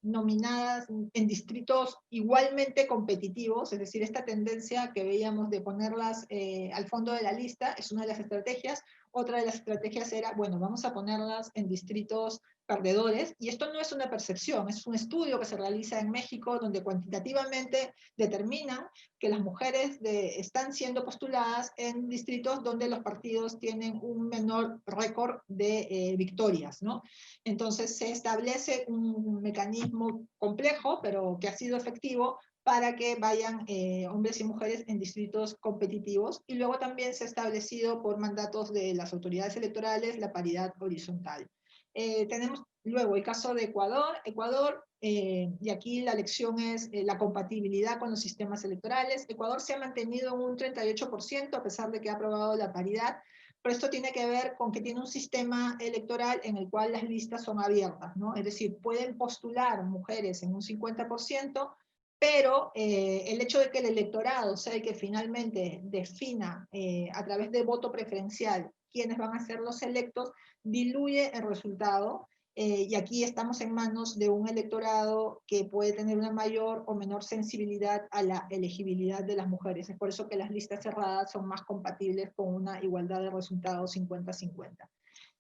nominadas en distritos igualmente competitivos, es decir, esta tendencia que veíamos de ponerlas al fondo de la lista es una de las estrategias. Otra de las estrategias era, bueno, vamos a ponerlas en distritos perdedores, y esto no es una percepción, es un estudio que se realiza en México donde cuantitativamente determinan que las mujeres están siendo postuladas en distritos donde los partidos tienen un menor récord de victorias, ¿no? Entonces se establece un mecanismo complejo, pero que ha sido efectivo para que vayan hombres y mujeres en distritos competitivos, y luego también se ha establecido por mandatos de las autoridades electorales la paridad horizontal. Tenemos luego el caso de Ecuador, y aquí la lección es la compatibilidad con los sistemas electorales. Ecuador se ha mantenido en un 38% a pesar de que ha aprobado la paridad, pero esto tiene que ver con que tiene un sistema electoral en el cual las listas son abiertas, ¿no? Es decir, pueden postular mujeres en un 50%, pero el hecho de que el electorado sea el que finalmente defina a través de voto preferencial quiénes van a ser los electos, diluye el resultado, y aquí estamos en manos de un electorado que puede tener una mayor o menor sensibilidad a la elegibilidad de las mujeres. Es por eso que las listas cerradas son más compatibles con una igualdad de resultados 50-50.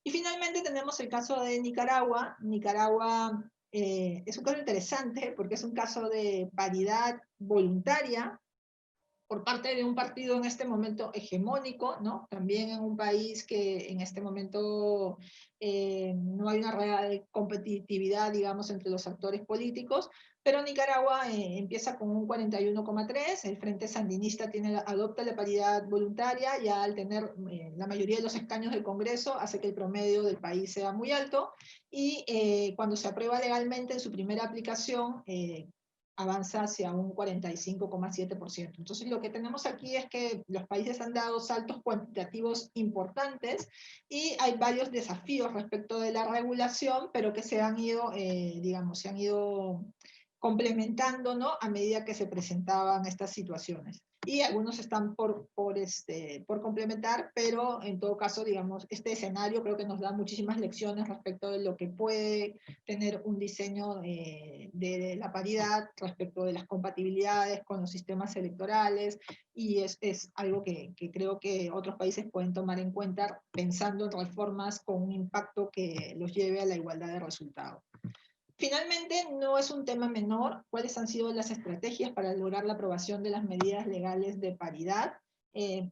Y finalmente tenemos el caso de Nicaragua. Nicaragua es un caso interesante porque es un caso de paridad voluntaria por parte de un partido en este momento hegemónico, ¿no? También en un país que en este momento no hay una real competitividad, digamos, entre los actores políticos, pero Nicaragua empieza con un 41,3, el Frente Sandinista adopta la paridad voluntaria, ya al tener la mayoría de los escaños del Congreso, hace que el promedio del país sea muy alto, y cuando se aprueba legalmente en su primera aplicación, avanza hacia un 45,7%. Entonces lo que tenemos aquí es que los países han dado saltos cuantitativos importantes y hay varios desafíos respecto de la regulación, pero que se han ido, digamos, se han ido complementando, ¿no? A medida que se presentaban estas situaciones. Y algunos están por complementar, pero en todo caso, digamos, este escenario creo que nos da muchísimas lecciones respecto de lo que puede tener un diseño de la paridad, respecto de las compatibilidades con los sistemas electorales, y es algo que creo que otros países pueden tomar en cuenta pensando en reformas con un impacto que los lleve a la igualdad de resultados. Finalmente, no es un tema menor cuáles han sido las estrategias para lograr la aprobación de las medidas legales de paridad.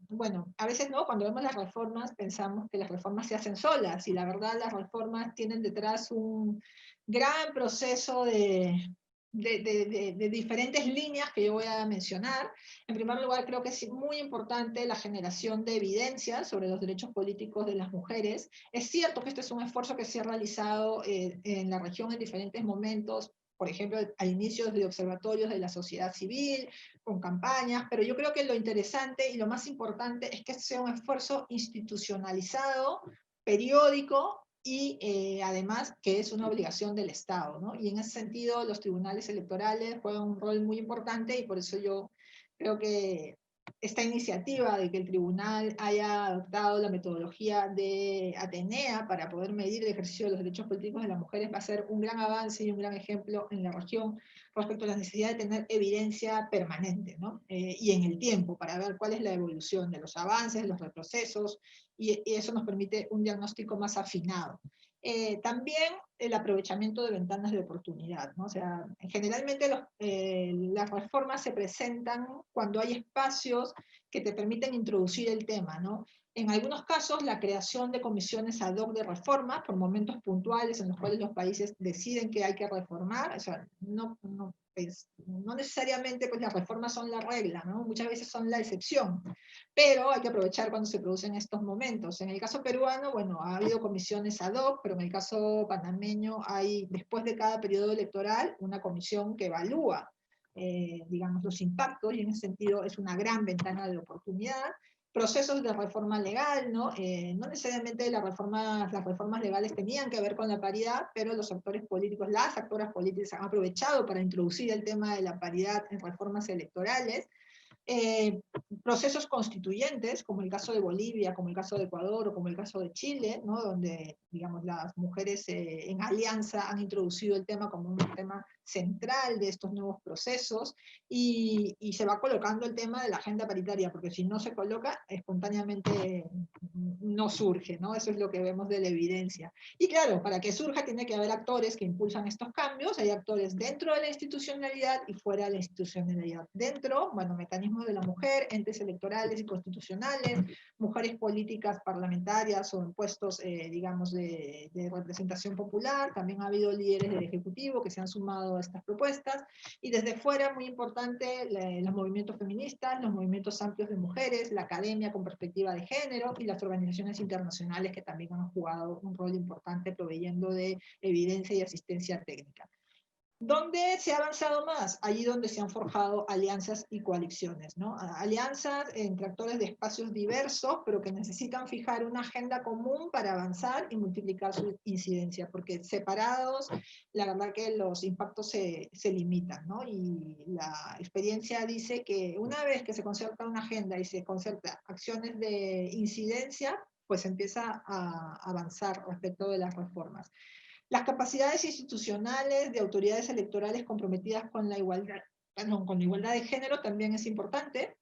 Bueno, a veces no, cuando vemos las reformas pensamos que las reformas se hacen solas, y la verdad las reformas tienen detrás un gran proceso de diferentes líneas que yo voy a mencionar. En primer lugar, creo que es muy importante la generación de evidencia sobre los derechos políticos de las mujeres. Es cierto que este es un esfuerzo que se ha realizado en la región en diferentes momentos, por ejemplo, al inicio de observatorios de la sociedad civil, con campañas, pero yo creo que lo interesante y lo más importante es que sea un esfuerzo institucionalizado, periódico, y además que es una obligación del Estado, ¿no? Y en ese sentido los tribunales electorales juegan un rol muy importante, y por eso yo creo que esta iniciativa de que el tribunal haya adoptado la metodología de Atenea para poder medir el ejercicio de los derechos políticos de las mujeres va a ser un gran avance y un gran ejemplo en la región respecto a la necesidad de tener evidencia permanente, ¿no? Y en el tiempo, para ver cuál es la evolución de los avances, de los retrocesos, y eso nos permite un diagnóstico más afinado. También el aprovechamiento de ventanas de oportunidad, ¿no? O sea, generalmente las reformas se presentan cuando hay espacios que te permiten introducir el tema, ¿no? En algunos casos, la creación de comisiones ad hoc de reforma por momentos puntuales en los cuales los países deciden que hay que reformar, o sea, no necesariamente pues, las reformas son la regla, ¿no? Muchas veces son la excepción, pero hay que aprovechar cuando se producen estos momentos. En el caso peruano, bueno, ha habido comisiones ad hoc, pero en el caso panameño hay, después de cada periodo electoral, una comisión que evalúa, digamos, los impactos, y en ese sentido es una gran ventana de oportunidad. procesos de reforma legal, ¿no? No necesariamente las reformas legales tenían que ver con la paridad, pero los actores políticos, las actoras políticas han aprovechado para introducir el tema de la paridad en reformas electorales. Procesos constituyentes, como el caso de Bolivia, como el caso de Ecuador o como el caso de Chile, ¿no? Donde, digamos, las mujeres en alianza han introducido el tema como un tema central de estos nuevos procesos y se va colocando el tema de la agenda paritaria, porque si no se coloca, espontáneamente no surge, ¿no? Eso es lo que vemos de la evidencia. Y claro, para que surja tiene que haber actores que impulsan estos cambios, hay actores dentro de la institucionalidad y fuera de la institucionalidad. Dentro, bueno, mecanismos de la mujer, entes electorales y constitucionales, mujeres políticas parlamentarias o en puestos, digamos, de representación popular, también ha habido líderes del Ejecutivo que se han sumado a estas propuestas, y desde fuera, muy importante, los movimientos feministas, los movimientos amplios de mujeres, la academia con perspectiva de género y las organizaciones internacionales que también han jugado un rol importante proveyendo de evidencia y asistencia técnica. ¿Dónde se ha avanzado más? Allí donde se han forjado alianzas y coaliciones, ¿no? Alianzas entre actores de espacios diversos, pero que necesitan fijar una agenda común para avanzar y multiplicar su incidencia, porque separados, la verdad que los impactos se limitan, ¿no? Y la experiencia dice que una vez que se concerta una agenda y se concerta acciones de incidencia, pues empieza a avanzar respecto de las reformas. Las capacidades institucionales de autoridades electorales comprometidas con la igualdad, con la igualdad de género también es importante.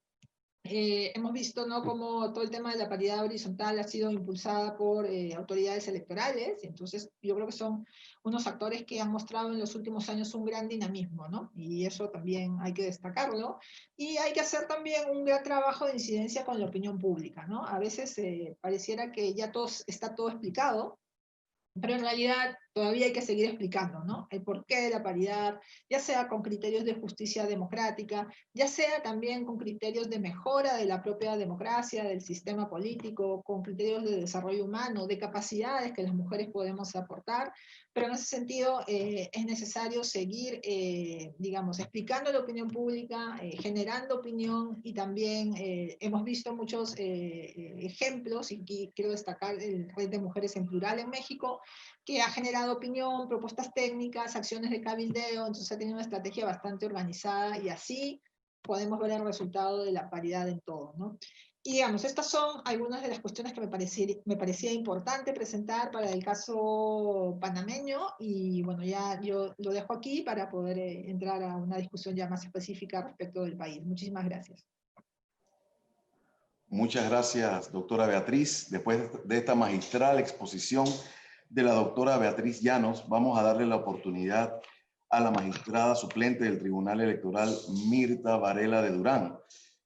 Hemos visto, ¿no?, cómo todo el tema de la paridad horizontal ha sido impulsada por autoridades electorales, entonces yo creo que son unos actores que han mostrado en los últimos años un gran dinamismo, ¿no? Y eso también hay que destacarlo. Y hay que hacer también un gran trabajo de incidencia con la opinión pública, ¿no? A veces pareciera que ya está todo explicado, pero en realidad todavía hay que seguir explicando, ¿no? El porqué de la paridad, ya sea con criterios de justicia democrática, ya sea también con criterios de mejora de la propia democracia, del sistema político, con criterios de desarrollo humano, de capacidades que las mujeres podemos aportar, pero en ese sentido es necesario seguir, digamos, explicando la opinión pública, generando opinión, y también hemos visto muchos ejemplos, y aquí quiero destacar el Red de Mujeres en Plural en México, que ha generado opinión, propuestas técnicas, acciones de cabildeo, entonces ha tenido una estrategia bastante organizada, y así podemos ver el resultado de la paridad en todo, ¿no? Y digamos, estas son algunas de las cuestiones que me parecía importante presentar para el caso panameño, y bueno, ya yo lo dejo aquí para poder entrar a una discusión ya más específica respecto del país. Muchísimas gracias. Muchas gracias, doctora Beatriz. Después de esta magistral exposición de la doctora Beatriz Llanos, vamos a darle la oportunidad a la magistrada suplente del Tribunal Electoral, Mirta Varela de Durán.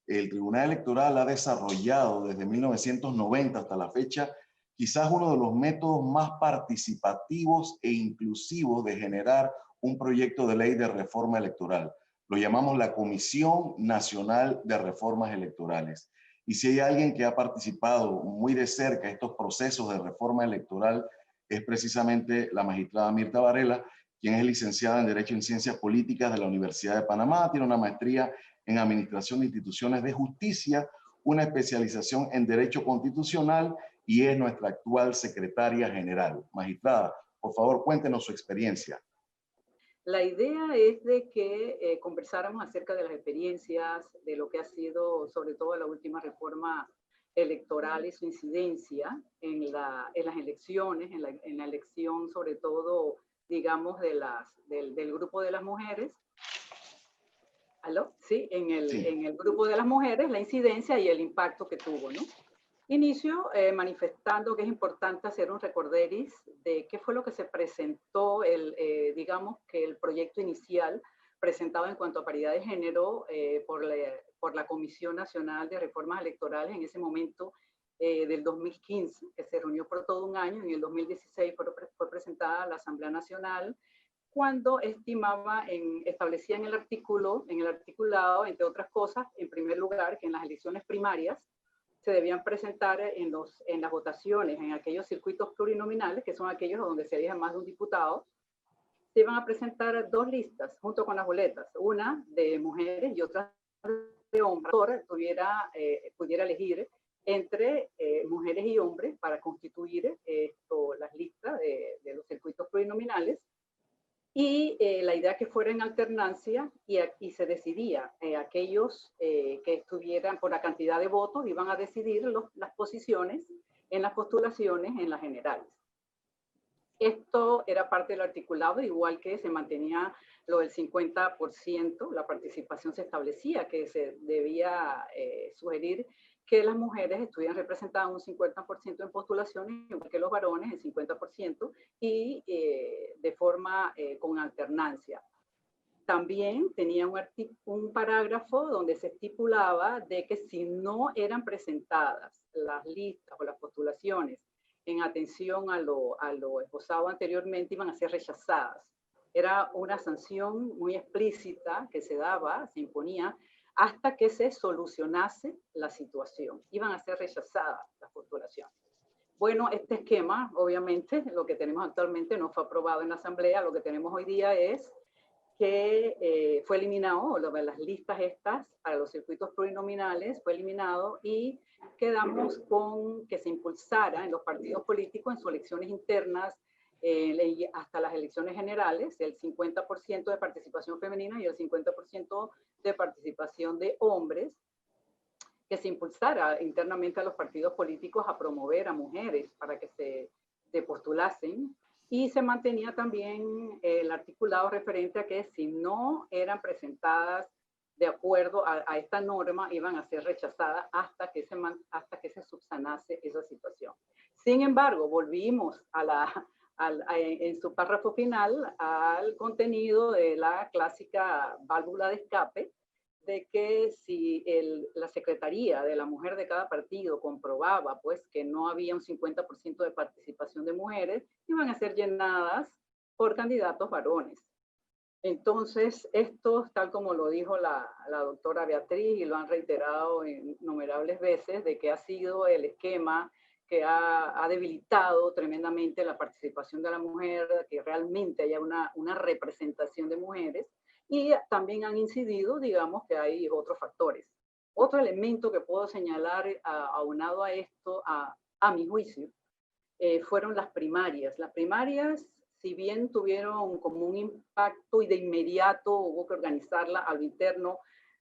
El Tribunal Electoral ha desarrollado desde 1990 hasta la fecha quizás uno de los métodos más participativos e inclusivos de generar un proyecto de ley de reforma electoral. Lo llamamos la Comisión Nacional de Reformas Electorales. Y si hay alguien que ha participado muy de cerca en estos procesos de reforma electoral, es precisamente la magistrada Mirta Varela, quien es licenciada en Derecho y Ciencias Políticas de la Universidad de Panamá, tiene una maestría en Administración de Instituciones de Justicia, una especialización en Derecho Constitucional y es nuestra actual secretaria general. Magistrada, por favor, cuéntenos su experiencia. La idea es de que conversáramos acerca de las experiencias, de lo que ha sido sobre todo la última reforma electoral y su incidencia en las elecciones, en la elección sobre todo, digamos, del grupo de las mujeres. ¿Aló? Sí, en el grupo de las mujeres, la incidencia y el impacto que tuvo, ¿no? Inicio manifestando que es importante hacer un recorderis de qué fue lo que se presentó, digamos que el proyecto inicial presentado en cuanto a paridad de género por la Comisión Nacional de Reformas Electorales en ese momento del 2015, que se reunió por todo un año. En el 2016 fue presentada a la Asamblea Nacional, cuando establecía en el articulado, entre otras cosas, en primer lugar, que en las elecciones primarias se debían presentar en las votaciones, en aquellos circuitos plurinominales, que son aquellos donde se elige más de un diputado, se iban a presentar dos listas junto con las boletas, una de mujeres y otra de hombres. El pudiera elegir entre mujeres y hombres para constituir las listas de los circuitos plurinominales. Y la idea que fuera en alternancia y se decidía, aquellos que estuvieran por la cantidad de votos iban a decidir las posiciones en las postulaciones en las generales. Esto era parte del articulado, igual que se mantenía lo del 50%, la participación se establecía que se debía sugerir que las mujeres estuvieran representadas un 50% en postulaciones, igual que los varones, el 50%, y de forma con alternancia. También tenía un parágrafo donde se estipulaba de que si no eran presentadas las listas o las postulaciones en atención a lo esbozado anteriormente, iban a ser rechazadas. Era una sanción muy explícita que se daba, se imponía, hasta que se solucionase la situación. Iban a ser rechazadas las postulaciones. Bueno, este esquema, obviamente, lo que tenemos actualmente no fue aprobado en la Asamblea. Lo que tenemos hoy día es que fue eliminado, las listas estas para los circuitos plurinominales fue eliminado y quedamos con que se impulsara en los partidos políticos en sus elecciones internas hasta las elecciones generales, el 50% de participación femenina y el 50% de participación de hombres, que se impulsara internamente a los partidos políticos a promover a mujeres para que se postulasen, y se mantenía también el articulado referente a que si no eran presentadas de acuerdo a esta norma, iban a ser rechazadas hasta que se subsanase esa situación. Sin embargo, volvimos en su párrafo final al contenido de la clásica válvula de escape, de que si la secretaría de la mujer de cada partido comprobaba pues que no había un 50% de participación de mujeres, iban a ser llenadas por candidatos varones. Entonces, esto, tal como lo dijo la doctora Beatriz y lo han reiterado innumerables veces, de que ha sido el esquema que ha debilitado tremendamente la participación de la mujer, que realmente haya una representación de mujeres, y también han incidido, digamos, que hay otros factores. Otro elemento que puedo señalar aunado a esto, a mi juicio, fueron las primarias. Las primarias, si bien tuvieron como un impacto y de inmediato hubo que organizarla a lo interno,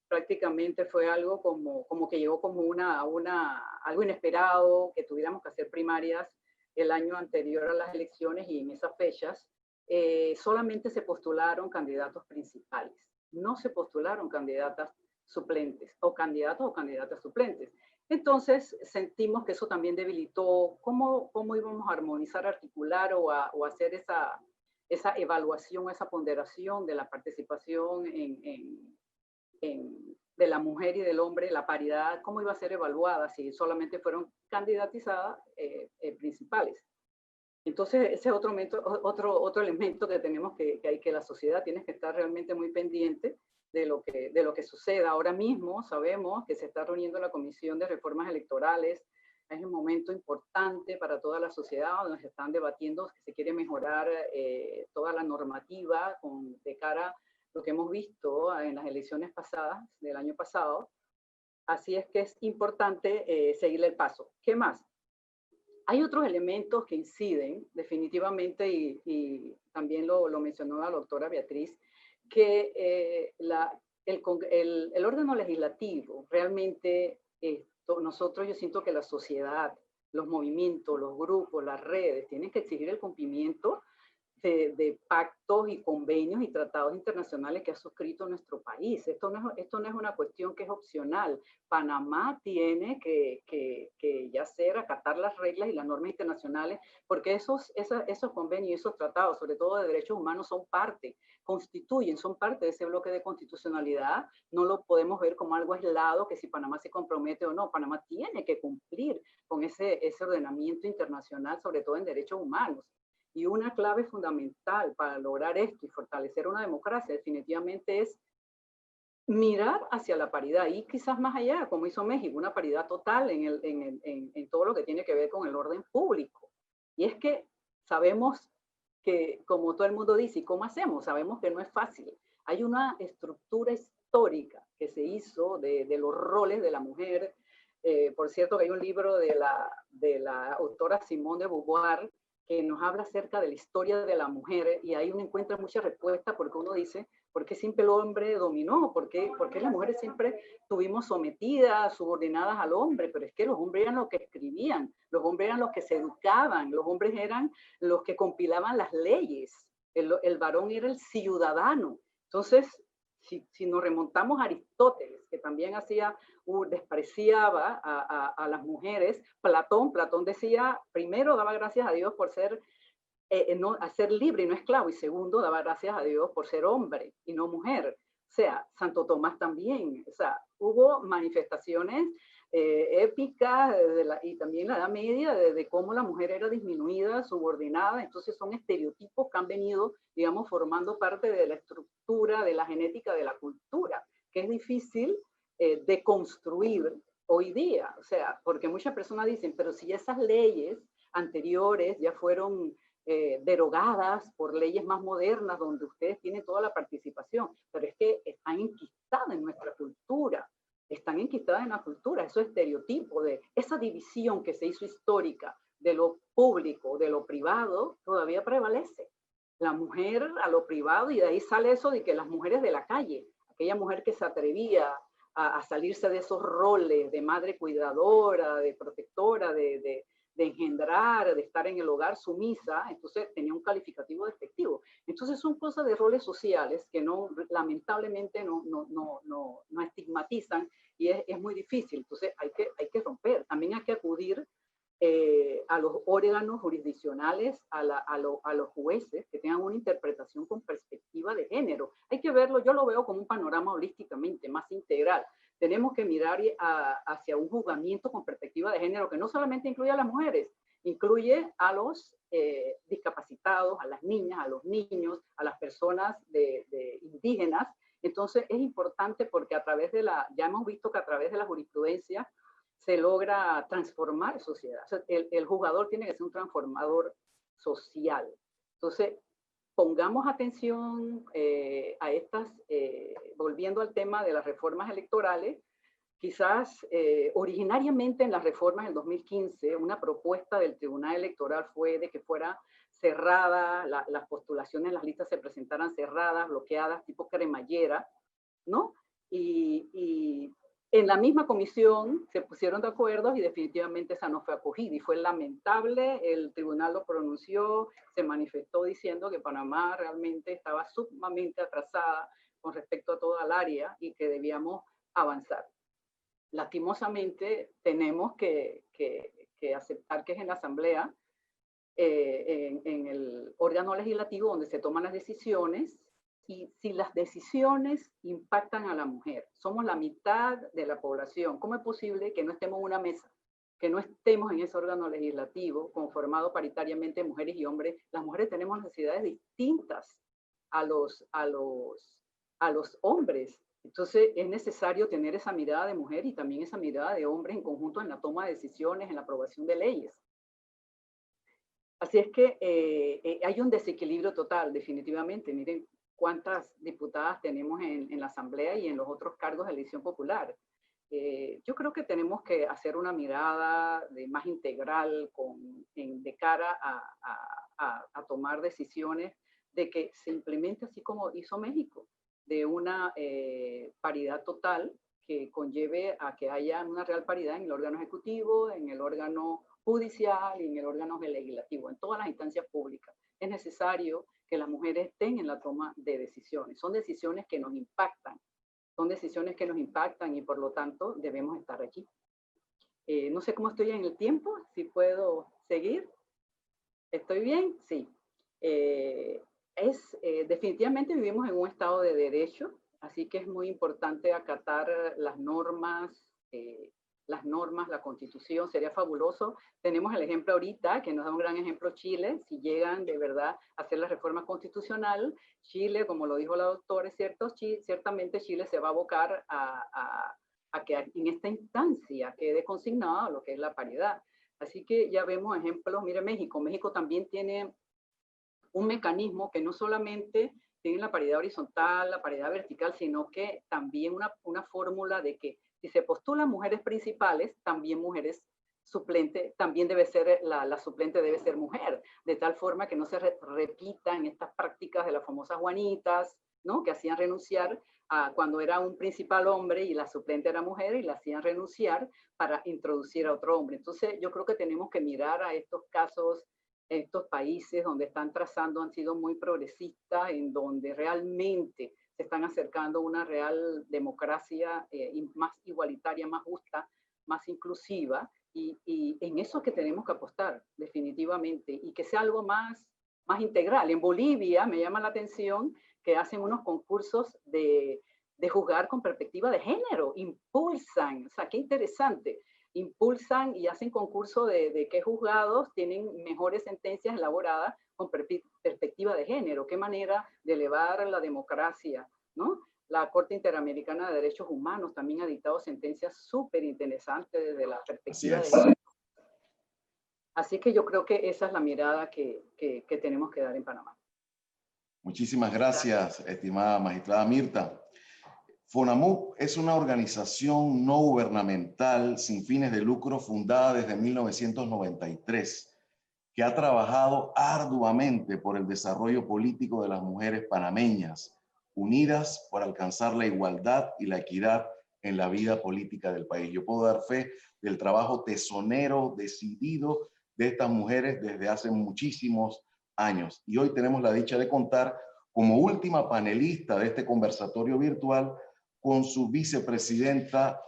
prácticamente fue algo como que llegó como algo inesperado, que tuviéramos que hacer primarias el año anterior a las elecciones y en esas fechas. Solamente se postularon candidatos principales, no se postularon candidatas suplentes o candidatos o candidatas suplentes. Entonces sentimos que eso también debilitó cómo íbamos a armonizar, articular o hacer esa evaluación, esa ponderación de la participación de la mujer y del hombre, la paridad, cómo iba a ser evaluada si solamente fueron candidatizadas principales. Entonces, ese es otro elemento que tenemos que la sociedad tiene que estar realmente muy pendiente de lo que suceda. Ahora mismo sabemos que se está reuniendo la Comisión de Reformas Electorales. Es un momento importante para toda la sociedad donde se están debatiendo que se quiere mejorar toda la normativa de cara a lo que hemos visto en las elecciones pasadas, del año pasado. Así es que es importante seguirle el paso. ¿Qué más? Hay otros elementos que inciden definitivamente, y también lo mencionó la doctora Beatriz, que el órgano legislativo realmente, yo siento que la sociedad, los movimientos, los grupos, las redes, tienen que exigir el cumplimiento de pactos y convenios y tratados internacionales que ha suscrito nuestro país. Esto no es una cuestión que es opcional. Panamá tiene que ya acatar las reglas y las normas internacionales, porque esos convenios y esos tratados, sobre todo de derechos humanos, son parte de ese bloque de constitucionalidad. No lo podemos ver como algo aislado, que si Panamá se compromete o no. Panamá tiene que cumplir con ese ordenamiento internacional, sobre todo en derechos humanos. Y una clave fundamental para lograr esto y fortalecer una democracia definitivamente es mirar hacia la paridad y quizás más allá, como hizo México, una paridad total en todo lo que tiene que ver con el orden público. Y es que sabemos que, como todo el mundo dice, ¿y cómo hacemos? Sabemos que no es fácil. Hay una estructura histórica que se hizo de los roles de la mujer, Por cierto, que hay un libro de la autora Simone de Beauvoir que nos habla acerca de la historia de la mujer, y ahí uno encuentra muchas respuestas, porque uno dice, ¿por qué siempre el hombre dominó? ¿Por qué las mujeres siempre estuvimos sometidas, subordinadas al hombre? Pero es que los hombres eran los que escribían, los hombres eran los que se educaban, los hombres eran los que compilaban las leyes, el varón era el ciudadano. Entonces, si nos remontamos a Aristóteles, que también despreciaba a las mujeres, Platón decía, primero daba gracias a Dios por ser a ser libre y no esclavo, y segundo, daba gracias a Dios por ser hombre y no mujer. O sea, Santo Tomás también. O sea, hubo manifestaciones épicas y también la Edad Media de cómo la mujer era disminuida, subordinada. Entonces son estereotipos que han venido, digamos, formando parte de la estructura, de la genética, de la cultura, que es difícil de construir hoy día. O sea, porque muchas personas dicen, pero si esas leyes anteriores ya fueron derogadas por leyes más modernas donde ustedes tienen toda la participación, pero es que están enquistadas en nuestra cultura, esos estereotipos de esa división que se hizo histórica de lo público, de lo privado, todavía prevalece. La mujer a lo privado, y de ahí sale eso de que las mujeres de la calle, aquella mujer que se atrevía a salirse de esos roles de madre cuidadora, de protectora, de engendrar, de estar en el hogar sumisa, entonces tenía un calificativo despectivo. Entonces son cosas de roles sociales que no, lamentablemente no estigmatizan, y es muy difícil. Entonces hay que romper. También hay que acudir a los órganos jurisdiccionales, a los jueces que tengan una interpretación con perspectiva de género. Hay que verlo, yo lo veo como un panorama holísticamente más integral. Tenemos que mirar hacia un juzgamiento con perspectiva de género que no solamente incluye a las mujeres, incluye a los discapacitados, a las niñas, a los niños, a las personas indígenas. Entonces es importante porque ya hemos visto que a través de la jurisprudencia se logra transformar sociedad. O sea, el juzgador tiene que ser un transformador social. Entonces, pongamos atención a estas, volviendo al tema de las reformas electorales. Quizás originariamente en las reformas del 2015, una propuesta del Tribunal Electoral fue de que fuera cerrada, las postulaciones, las listas se presentaran cerradas, bloqueadas, tipo cremallera, ¿no? Y en la misma comisión se pusieron de acuerdo y definitivamente esa no fue acogida, y fue lamentable. El tribunal lo pronunció, se manifestó diciendo que Panamá realmente estaba sumamente atrasada con respecto a toda el área y que debíamos avanzar. Lastimosamente tenemos que aceptar que es en la Asamblea, en el órgano legislativo donde se toman las decisiones, y si las decisiones impactan a la mujer, somos la mitad de la población, ¿cómo es posible que no estemos en una mesa, que no estemos en ese órgano legislativo conformado paritariamente mujeres y hombres? Las mujeres tenemos necesidades distintas a los hombres. Entonces es necesario tener esa mirada de mujer y también esa mirada de hombre en conjunto en la toma de decisiones, en la aprobación de leyes. Así es que hay un desequilibrio total, definitivamente. Miren cuántas diputadas tenemos en la Asamblea y en los otros cargos de elección popular. Yo creo que tenemos que hacer una mirada más integral de cara a tomar decisiones de que se implemente así como hizo México, de una paridad total que conlleve a que haya una real paridad en el órgano ejecutivo, en el órgano judicial y en el órgano legislativo, en todas las instancias públicas. Es necesario que las mujeres estén en la toma de decisiones. Son decisiones que nos impactan, y por lo tanto debemos estar aquí. No sé cómo estoy en el tiempo, si puedo seguir. ¿Estoy bien? Sí. Definitivamente vivimos en un estado de derecho, así que es muy importante acatar las normas, la Constitución. Sería fabuloso. Tenemos el ejemplo ahorita, que nos da un gran ejemplo Chile. Si llegan de verdad a hacer la reforma constitucional, Chile, como lo dijo la doctora, es cierto, ciertamente Chile se va a abocar a que en esta instancia quede consignado lo que es la paridad. Así que ya vemos ejemplos. Mire, México también tiene un mecanismo que no solamente tiene la paridad horizontal, la paridad vertical, sino que también una fórmula de que Si se postulan mujeres principales, también mujeres suplente, también debe ser, la suplente debe ser mujer, de tal forma que no se repitan estas prácticas de las famosas Juanitas, ¿no? Que hacían renunciar a cuando era un principal hombre y la suplente era mujer, y la hacían renunciar para introducir a otro hombre. Entonces yo creo que tenemos que mirar a estos casos, estos países donde están trazando, han sido muy progresistas, en donde realmente se están acercando a una real democracia más igualitaria, más justa, más inclusiva, y en eso es que tenemos que apostar definitivamente, y que sea algo más integral. En Bolivia me llama la atención que hacen unos concursos de juzgar con perspectiva de género, impulsan, o sea, qué interesante, impulsan y hacen concurso de qué juzgados tienen mejores sentencias elaboradas con perspectiva de género, qué manera de elevar la democracia, ¿no? La Corte Interamericana de Derechos Humanos también ha dictado sentencias súper interesantes desde la perspectiva de género. Así que yo creo que esa es la mirada que tenemos que dar en Panamá. Muchísimas gracias, estimada magistrada Mirta. FONAMUP es una organización no gubernamental sin fines de lucro fundada desde 1993, que ha trabajado arduamente por el desarrollo político de las mujeres panameñas, unidas por alcanzar la igualdad y la equidad en la vida política del país. Yo puedo dar fe del trabajo tesonero, decidido de estas mujeres desde hace muchísimos años. Y hoy tenemos la dicha de contar como última panelista de este conversatorio virtual con su vicepresidenta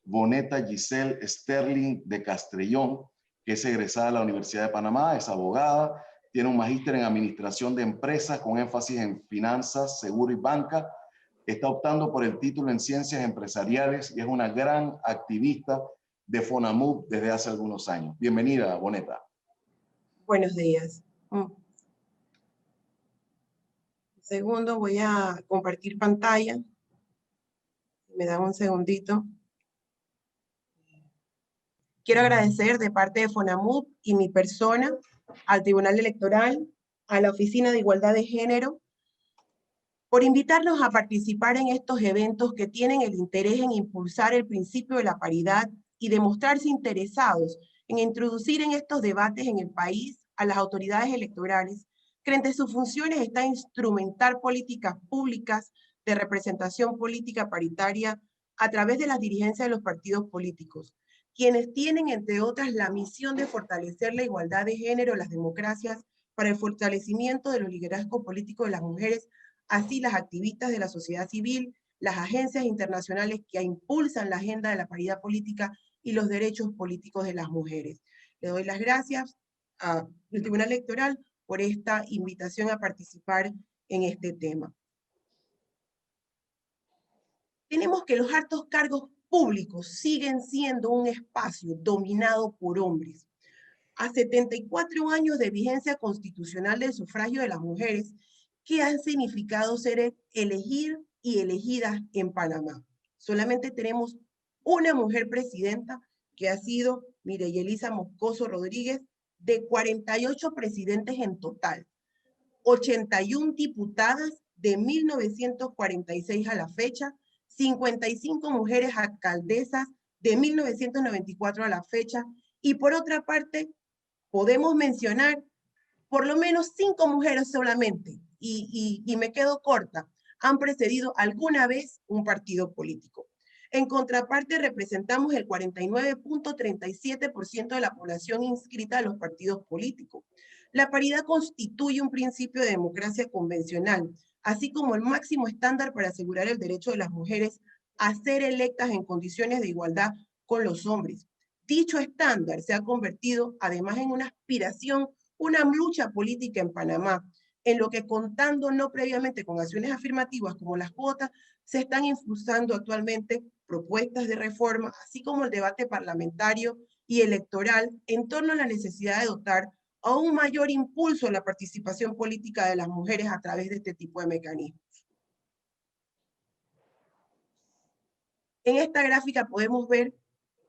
Boneta Giselle Sterling de Castrellón, que es egresada de la Universidad de Panamá, es abogada, tiene un magíster en administración de empresas con énfasis en finanzas, seguro y banca, está optando por el título en ciencias empresariales y es una gran activista de FONAMUP desde hace algunos años. Bienvenida, Boneta. Buenos días. Segundo, voy a compartir pantalla. Me dan un segundito. Quiero agradecer de parte de FONAMUP y mi persona al Tribunal Electoral, a la Oficina de Igualdad de Género, por invitarnos a participar en estos eventos que tienen el interés en impulsar el principio de la paridad y demostrarse interesados en introducir en estos debates en el país a las autoridades electorales, que entre sus funciones está instrumentar políticas públicas de representación política paritaria a través de las dirigencias de los partidos políticos, quienes tienen, entre otras, la misión de fortalecer la igualdad de género en las democracias para el fortalecimiento de los liderazgos políticos de las mujeres, así las activistas de la sociedad civil, las agencias internacionales que impulsan la agenda de la paridad política y los derechos políticos de las mujeres. Le doy las gracias al Tribunal Electoral por esta invitación a participar en este tema. Tenemos que los altos cargos públicos siguen siendo un espacio dominado por hombres. A 74 años de vigencia constitucional del sufragio de las mujeres, ¿qué han significado ser elegir y elegidas en Panamá? Solamente tenemos una mujer presidenta, que ha sido Mireya Elisa Moscoso Rodríguez, de 48 presidentes en total, 81 diputadas de 1946 a la fecha, 55 mujeres alcaldesas de 1994 a la fecha, y por otra parte, podemos mencionar por lo menos 5 mujeres solamente, y me quedo corta, han precedido alguna vez un partido político. En contraparte, representamos el 49.37% de la población inscrita a los partidos políticos. La paridad constituye un principio de democracia convencional, así como el máximo estándar para asegurar el derecho de las mujeres a ser electas en condiciones de igualdad con los hombres. Dicho estándar se ha convertido además en una aspiración, una lucha política en Panamá, en lo que, contando no previamente con acciones afirmativas como las cuotas, se están impulsando actualmente propuestas de reforma, así como el debate parlamentario y electoral en torno a la necesidad de dotar a un mayor impulso a la participación política de las mujeres a través de este tipo de mecanismos. En esta gráfica podemos ver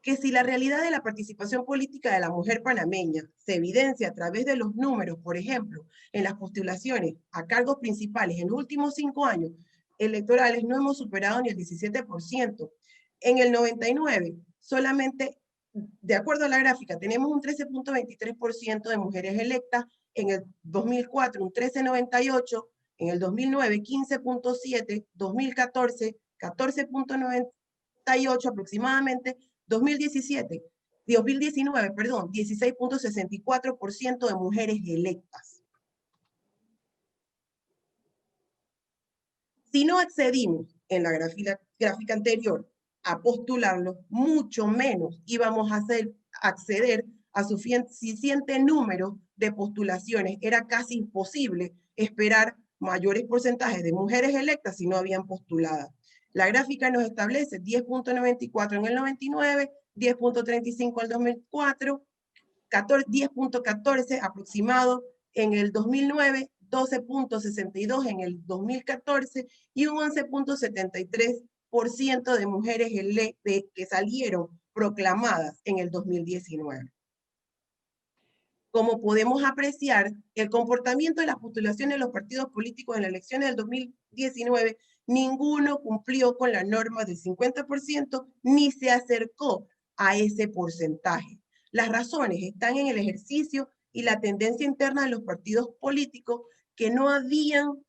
que si la realidad de la participación política de la mujer panameña se evidencia a través de los números, por ejemplo, en las postulaciones a cargos principales en los últimos 5 años electorales, no hemos superado ni el 17%. En el 99, solamente, de acuerdo a la gráfica, tenemos un 13.23% de mujeres electas, en el 2004 un 13.98%, en el 2009 15.7%, 2014 14.98% aproximadamente, 2019, perdón, 16.64% de mujeres electas. Si no accedimos en la gráfica anterior a postularlo, mucho menos íbamos a acceder a suficiente número de postulaciones. Era casi imposible esperar mayores porcentajes de mujeres electas si no habían postulado. La gráfica nos establece 10.94 en el 99, 10.35 en el 2004, 10.14 aproximado en el 2009, 12.62 en el 2014 y un 11.73% de mujeres que salieron proclamadas en el 2019. Como podemos apreciar, el comportamiento de las postulaciones de los partidos políticos en las elecciones del 2019, ninguno cumplió con la norma del 50% ni se acercó a ese porcentaje. Las razones están en el ejercicio y la tendencia interna de los partidos políticos, que no habían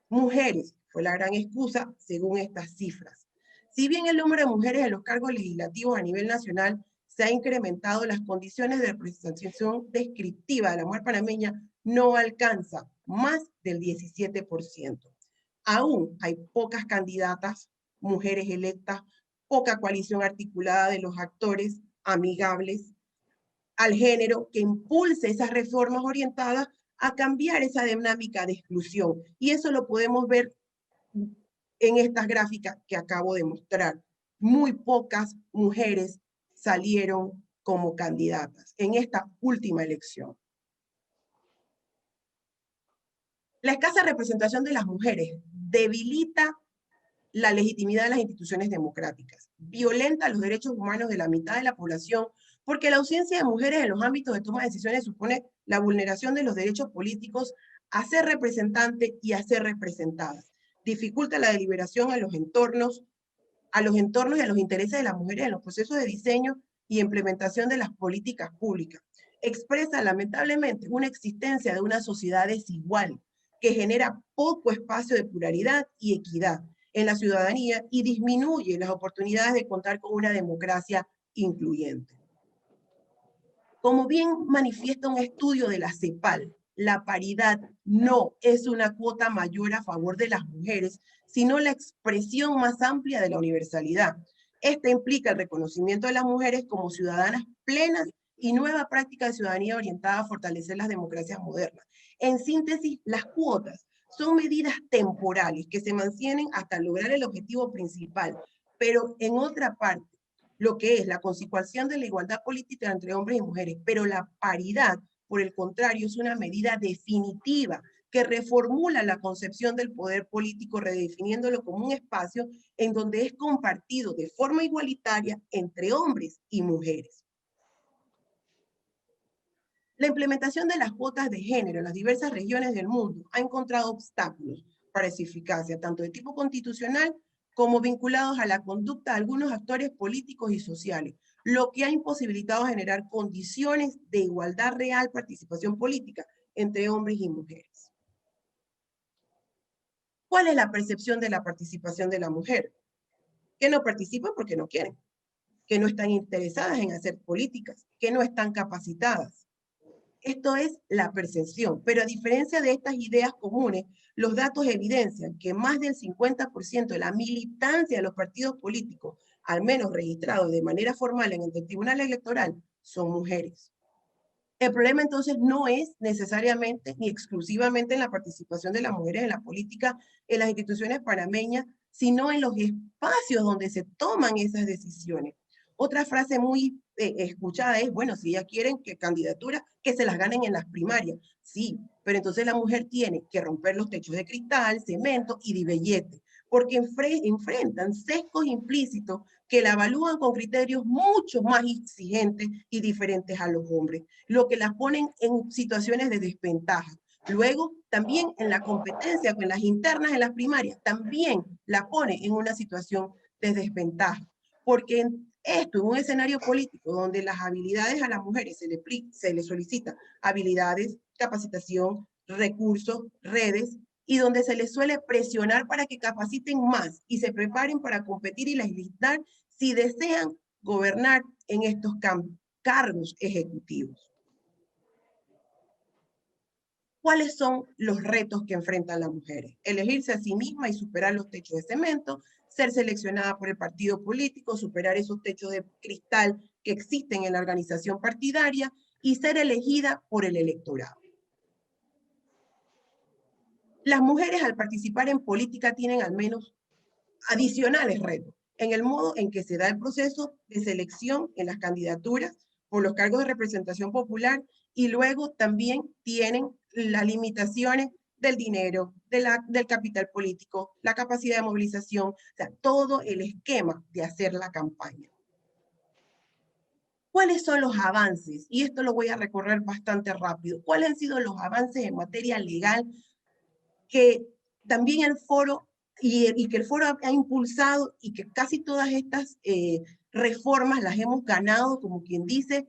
mujeres, fue la gran excusa según estas cifras. Si bien el número de mujeres en los cargos legislativos a nivel nacional se ha incrementado, las condiciones de representación descriptiva de la mujer panameña no alcanza más del 17%. Aún hay pocas candidatas, mujeres electas, poca coalición articulada de los actores amigables al género que impulse esas reformas orientadas a cambiar esa dinámica de exclusión. Y eso lo podemos ver en estas gráficas que acabo de mostrar. Muy pocas mujeres salieron como candidatas en esta última elección. La escasa representación de las mujeres debilita la legitimidad de las instituciones democráticas, violenta los derechos humanos de la mitad de la población, porque la ausencia de mujeres en los ámbitos de toma de decisiones supone la vulneración de los derechos políticos a ser representantes y a ser representadas. Dificulta la deliberación a los entornos y a los intereses de las mujeres en los procesos de diseño y implementación de las políticas públicas. Expresa lamentablemente una existencia de una sociedad desigual que genera poco espacio de pluralidad y equidad en la ciudadanía y disminuye las oportunidades de contar con una democracia incluyente. Como bien manifiesta un estudio de la CEPAL, la paridad no es una cuota mayor a favor de las mujeres, sino la expresión más amplia de la universalidad. Esta implica el reconocimiento de las mujeres como ciudadanas plenas y nueva práctica de ciudadanía orientada a fortalecer las democracias modernas. En síntesis, las cuotas son medidas temporales que se mantienen hasta lograr el objetivo principal, pero en otra parte, lo que es la consecuencia de la igualdad política entre hombres y mujeres, pero la paridad, por el contrario, es una medida definitiva que reformula la concepción del poder político, redefiniéndolo como un espacio en donde es compartido de forma igualitaria entre hombres y mujeres. La implementación de las cuotas de género en las diversas regiones del mundo ha encontrado obstáculos para su eficacia, tanto de tipo constitucional como vinculados a la conducta de algunos actores políticos y sociales, lo que ha imposibilitado generar condiciones de igualdad real participación política entre hombres y mujeres. ¿Cuál es la percepción de la participación de la mujer? Que no participan porque no quieren, que no están interesadas en hacer políticas, que no están capacitadas. Esto es la percepción, pero a diferencia de estas ideas comunes, los datos evidencian que más del 50% de la militancia de los partidos políticos, al menos registrados de manera formal en el Tribunal Electoral, son mujeres. El problema entonces no es necesariamente ni exclusivamente en la participación de las mujeres en la política, en las instituciones panameñas, sino en los espacios donde se toman esas decisiones. Otra frase muy escuchada es, bueno, si ya quieren que candidaturas, que se las ganen en las primarias. Sí, pero entonces la mujer tiene que romper los techos de cristal, cemento y de billete, porque enfrentan sesgos implícitos que la evalúan con criterios mucho más exigentes y diferentes a los hombres, lo que las ponen en situaciones de desventaja. Luego, también en la competencia con las internas en las primarias, también la pone en una situación de desventaja. porque en un escenario político donde las habilidades a las mujeres se les solicita habilidades, capacitación, recursos, redes, y donde se les suele presionar para que capaciten más y se preparen para competir y legislar si desean gobernar en estos cargos ejecutivos. ¿Cuáles son los retos que enfrentan las mujeres? Elegirse a sí misma y superar los techos de cemento, ser seleccionada por el partido político, superar esos techos de cristal que existen en la organización partidaria y ser elegida por el electorado. Las mujeres al participar en política tienen al menos adicionales retos en el modo en que se da el proceso de selección en las candidaturas por los cargos de representación popular, y luego también tienen las limitaciones del dinero, del capital político, la capacidad de movilización, o sea, todo el esquema de hacer la campaña. ¿Cuáles son los avances? Y esto lo voy a recorrer bastante rápido. ¿Cuáles han sido los avances en materia legal que también el foro y que el foro ha impulsado, y que casi todas estas reformas las hemos ganado, como quien dice,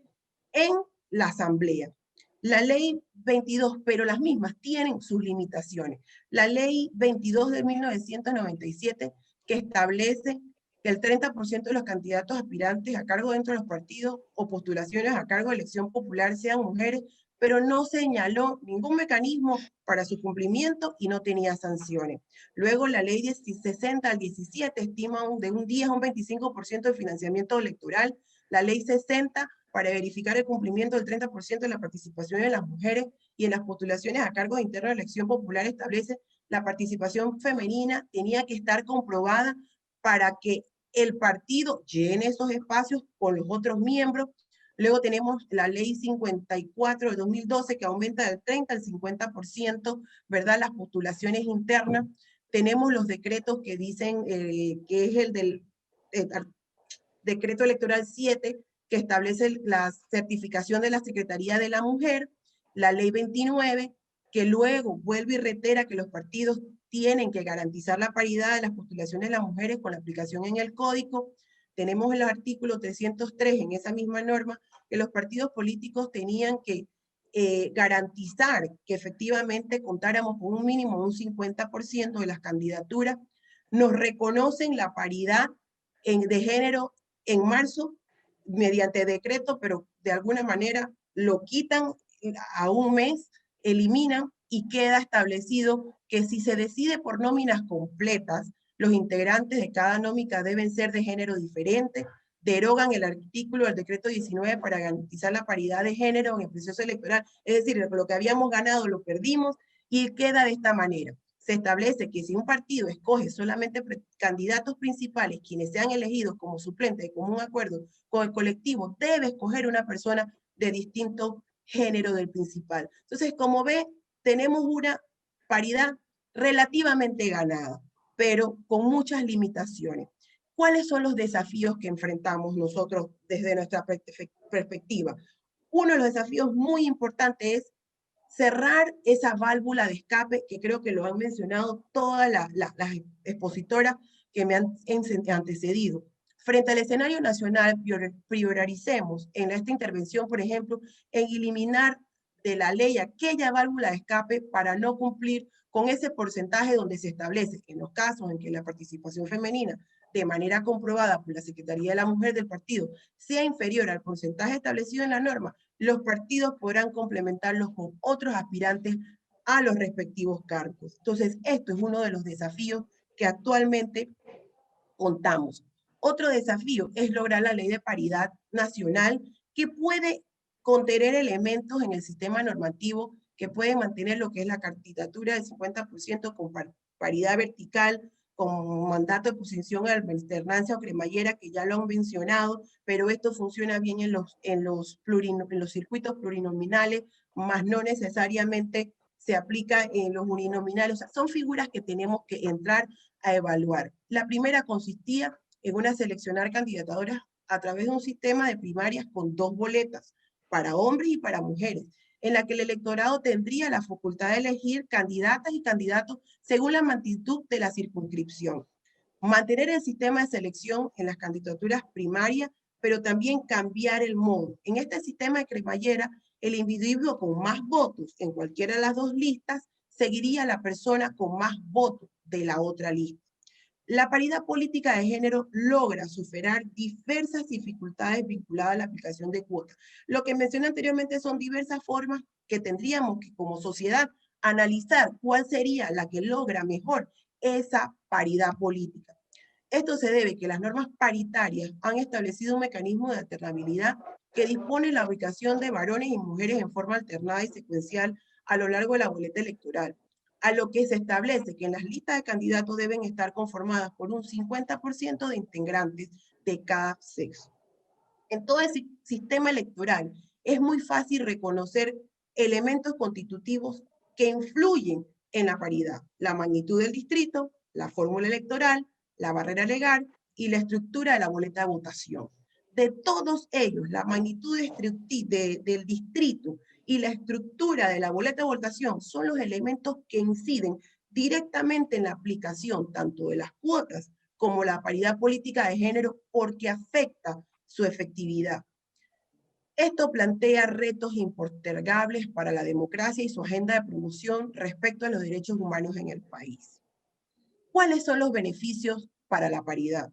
en la Asamblea? La ley 22, pero las mismas tienen sus limitaciones. La ley 22 de 1997, que establece que el 30% de los candidatos aspirantes a cargo dentro de los partidos o postulaciones a cargo de elección popular sean mujeres, pero no señaló ningún mecanismo para su cumplimiento y no tenía sanciones. Luego la ley 60 al 17 estima de un 10 a un 25% de financiamiento electoral. La ley 60 para verificar el cumplimiento del 30% de la participación de las mujeres y en las postulaciones a cargos internos de elección popular establece la participación femenina tenía que estar comprobada para que el partido llene esos espacios con los otros miembros. Luego tenemos la ley 54 de 2012 que aumenta del 30 al 50%, ¿verdad? Las postulaciones internas. Tenemos los decretos que dicen que es el del decreto electoral 7, que establece la certificación de la Secretaría de la Mujer, la ley 29, que luego vuelve y reitera que los partidos tienen que garantizar la paridad de las postulaciones de las mujeres con la aplicación en el código. Tenemos el artículo 303 en esa misma norma, que los partidos políticos tenían que garantizar que efectivamente contáramos con un mínimo de un 50% de las candidaturas. Nos reconocen la paridad de género en marzo mediante decreto, pero de alguna manera lo quitan a un mes, eliminan, y queda establecido que si se decide por nóminas completas, los integrantes de cada nómina deben ser de género diferente. Derogan el artículo del decreto 19 para garantizar la paridad de género en el proceso electoral. Es decir, lo que habíamos ganado lo perdimos, y queda de esta manera. Se establece que si un partido escoge solamente candidatos principales, quienes sean elegidos como suplentes de común acuerdo con el colectivo, debe escoger una persona de distinto género del principal. Entonces, como ve, tenemos una paridad relativamente ganada, pero con muchas limitaciones. ¿Cuáles son los desafíos que enfrentamos nosotros desde nuestra perspectiva? Uno de los desafíos muy importantes es cerrar esa válvula de escape, que creo que lo han mencionado todas las expositoras que me han antecedido. Frente al escenario nacional, prioricemos en esta intervención, por ejemplo, en eliminar de la ley aquella válvula de escape para no cumplir con ese porcentaje donde se establece, en los casos en que la participación femenina, de manera comprobada por la Secretaría de la Mujer del partido, sea inferior al porcentaje establecido en la norma, los partidos podrán complementarlos con otros aspirantes a los respectivos cargos. Entonces, esto es uno de los desafíos que actualmente contamos. Otro desafío es lograr la ley de paridad nacional, que puede contener elementos en el sistema normativo que pueden mantener lo que es la candidatura del 50% con paridad vertical, con mandato de posición a alternancia o cremallera, que ya lo han mencionado, pero esto funciona bien en los circuitos plurinominales, más no necesariamente se aplica en los uninominales. O sea, son figuras que tenemos que entrar a evaluar. La primera consistía en seleccionar candidaturas a través de un sistema de primarias con 2 boletas, para hombres y para mujeres, en la que el electorado tendría la facultad de elegir candidatas y candidatos según la magnitud de la circunscripción. mantener el sistema de selección en las candidaturas primarias, pero también cambiar el modo. En este sistema de cremallera, el individuo con más votos en cualquiera de las dos listas seguiría a la persona con más votos de la otra lista. La paridad política de género logra superar diversas dificultades vinculadas a la aplicación de cuotas. Lo que mencioné anteriormente son diversas formas que tendríamos que, como sociedad, analizar cuál sería la que logra mejor esa paridad política. Esto se debe a que las normas paritarias han establecido un mecanismo de alternabilidad que dispone la ubicación de varones y mujeres en forma alternada y secuencial a lo largo de la boleta electoral, a lo que se establece que en las listas de candidatos deben estar conformadas por un 50% de integrantes de cada sexo. En todo el sistema electoral es muy fácil reconocer elementos constitutivos que influyen en la paridad: la magnitud del distrito, la fórmula electoral, la barrera legal y la estructura de la boleta de votación. De todos ellos, la magnitud del distrito y la estructura de la boleta de votación son los elementos que inciden directamente en la aplicación tanto de las cuotas como la paridad política de género, porque afecta su efectividad. Esto plantea retos impostergables para la democracia y su agenda de promoción respecto a los derechos humanos en el país. ¿Cuáles son los beneficios para la paridad?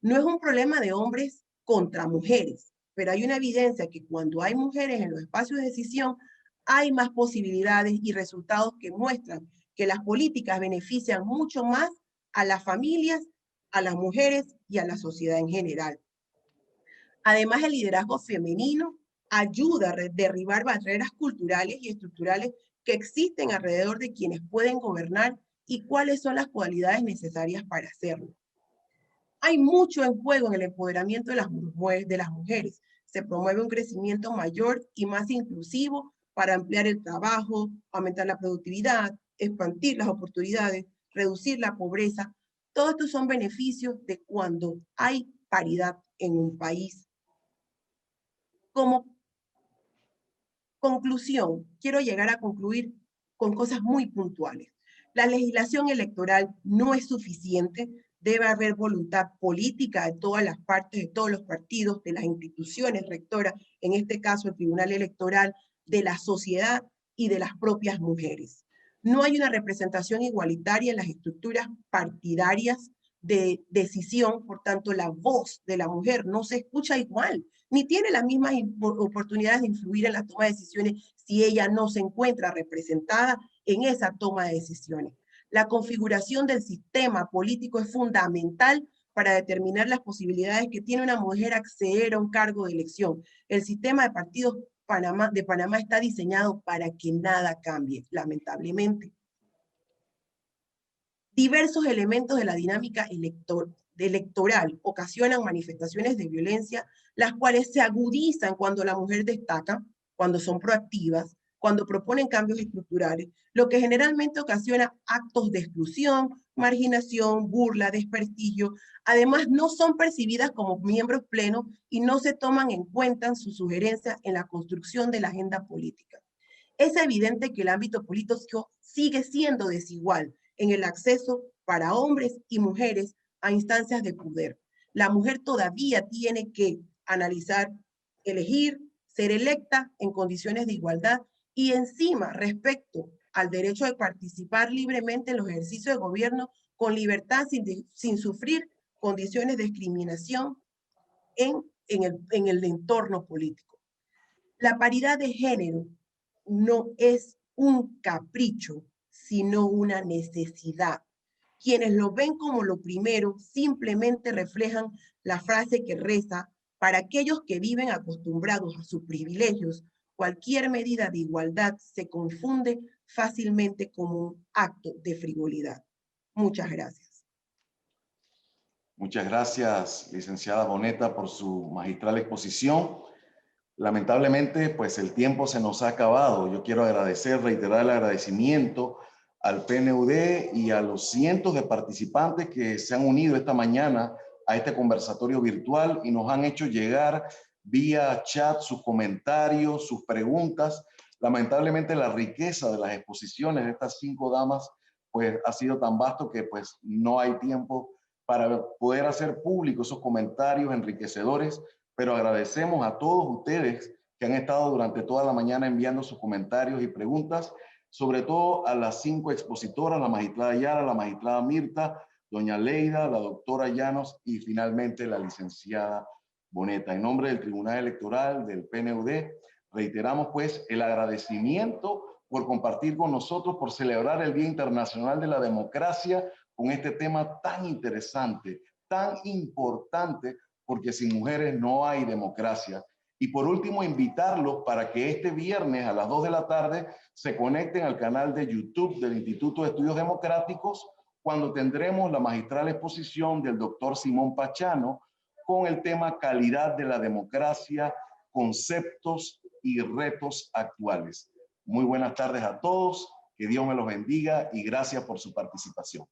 No es un problema de hombres contra mujeres, pero hay una evidencia que cuando hay mujeres en los espacios de decisión, hay más posibilidades y resultados que muestran que las políticas benefician mucho más a las familias, a las mujeres y a la sociedad en general. Además, el liderazgo femenino ayuda a derribar barreras culturales y estructurales que existen alrededor de quienes pueden gobernar y cuáles son las cualidades necesarias para hacerlo. Hay mucho en juego en el empoderamiento de las mujeres. Se promueve un crecimiento mayor y más inclusivo para ampliar el trabajo, aumentar la productividad, expandir las oportunidades, reducir la pobreza. Todos estos son beneficios de cuando hay paridad en un país. Como conclusión, quiero llegar a concluir con cosas muy puntuales. La legislación electoral no es suficiente. Debe haber voluntad política de todas las partes, de todos los partidos, de las instituciones rectoras, en este caso el Tribunal Electoral, de la sociedad y de las propias mujeres. No hay una representación igualitaria en las estructuras partidarias de decisión, por tanto la voz de la mujer no se escucha igual, ni tiene las mismas oportunidades de influir en la toma de decisiones si ella no se encuentra representada en esa toma de decisiones. La configuración del sistema político es fundamental para determinar las posibilidades que tiene una mujer acceder a un cargo de elección. El sistema de partidos de Panamá está diseñado para que nada cambie, lamentablemente. Diversos elementos de la dinámica electoral ocasionan manifestaciones de violencia, las cuales se agudizan cuando la mujer destaca, cuando son proactivas, cuando proponen cambios estructurales, lo que generalmente ocasiona actos de exclusión, marginación, burla, desprestigio. Además, no son percibidas como miembros plenos y no se toman en cuenta sus sugerencias en la construcción de la agenda política. Es evidente que el ámbito político sigue siendo desigual en el acceso para hombres y mujeres a instancias de poder. La mujer todavía tiene que analizar, elegir, ser electa en condiciones de igualdad y encima respecto al derecho de participar libremente en los ejercicios de gobierno con libertad sin sufrir condiciones de discriminación en el entorno político. La paridad de género no es un capricho, sino una necesidad. Quienes lo ven como lo primero simplemente reflejan la frase que reza: para aquellos que viven acostumbrados a sus privilegios, cualquier medida de igualdad se confunde fácilmente como un acto de frivolidad. Muchas gracias. Muchas gracias, licenciada Boneta, por su magistral exposición. Lamentablemente, pues el tiempo se nos ha acabado. Yo quiero reiterar el agradecimiento al PNUD y a los cientos de participantes que se han unido esta mañana a este conversatorio virtual y nos han hecho llegar vía chat sus comentarios, sus preguntas. Lamentablemente la riqueza de las exposiciones de estas 5 damas pues ha sido tan vasto que pues no hay tiempo para poder hacer públicos esos comentarios enriquecedores, pero agradecemos a todos ustedes que han estado durante toda la mañana enviando sus comentarios y preguntas, sobre todo a las 5 expositoras, la magistrada Yara, la magistrada Mirta, doña Leida, la doctora Llanos y finalmente la licenciada Boneta. En nombre del Tribunal Electoral, del PNUD, reiteramos pues el agradecimiento por compartir con nosotros, por celebrar el Día Internacional de la Democracia con este tema tan interesante, tan importante, porque sin mujeres no hay democracia. Y por último, invitarlos para que este viernes a las 2 de la tarde se conecten al canal de YouTube del Instituto de Estudios Democráticos, cuando tendremos la magistral exposición del doctor Simón Pachano con el tema calidad de la democracia, conceptos y retos actuales. Muy buenas tardes a todos, que Dios me los bendiga y gracias por su participación.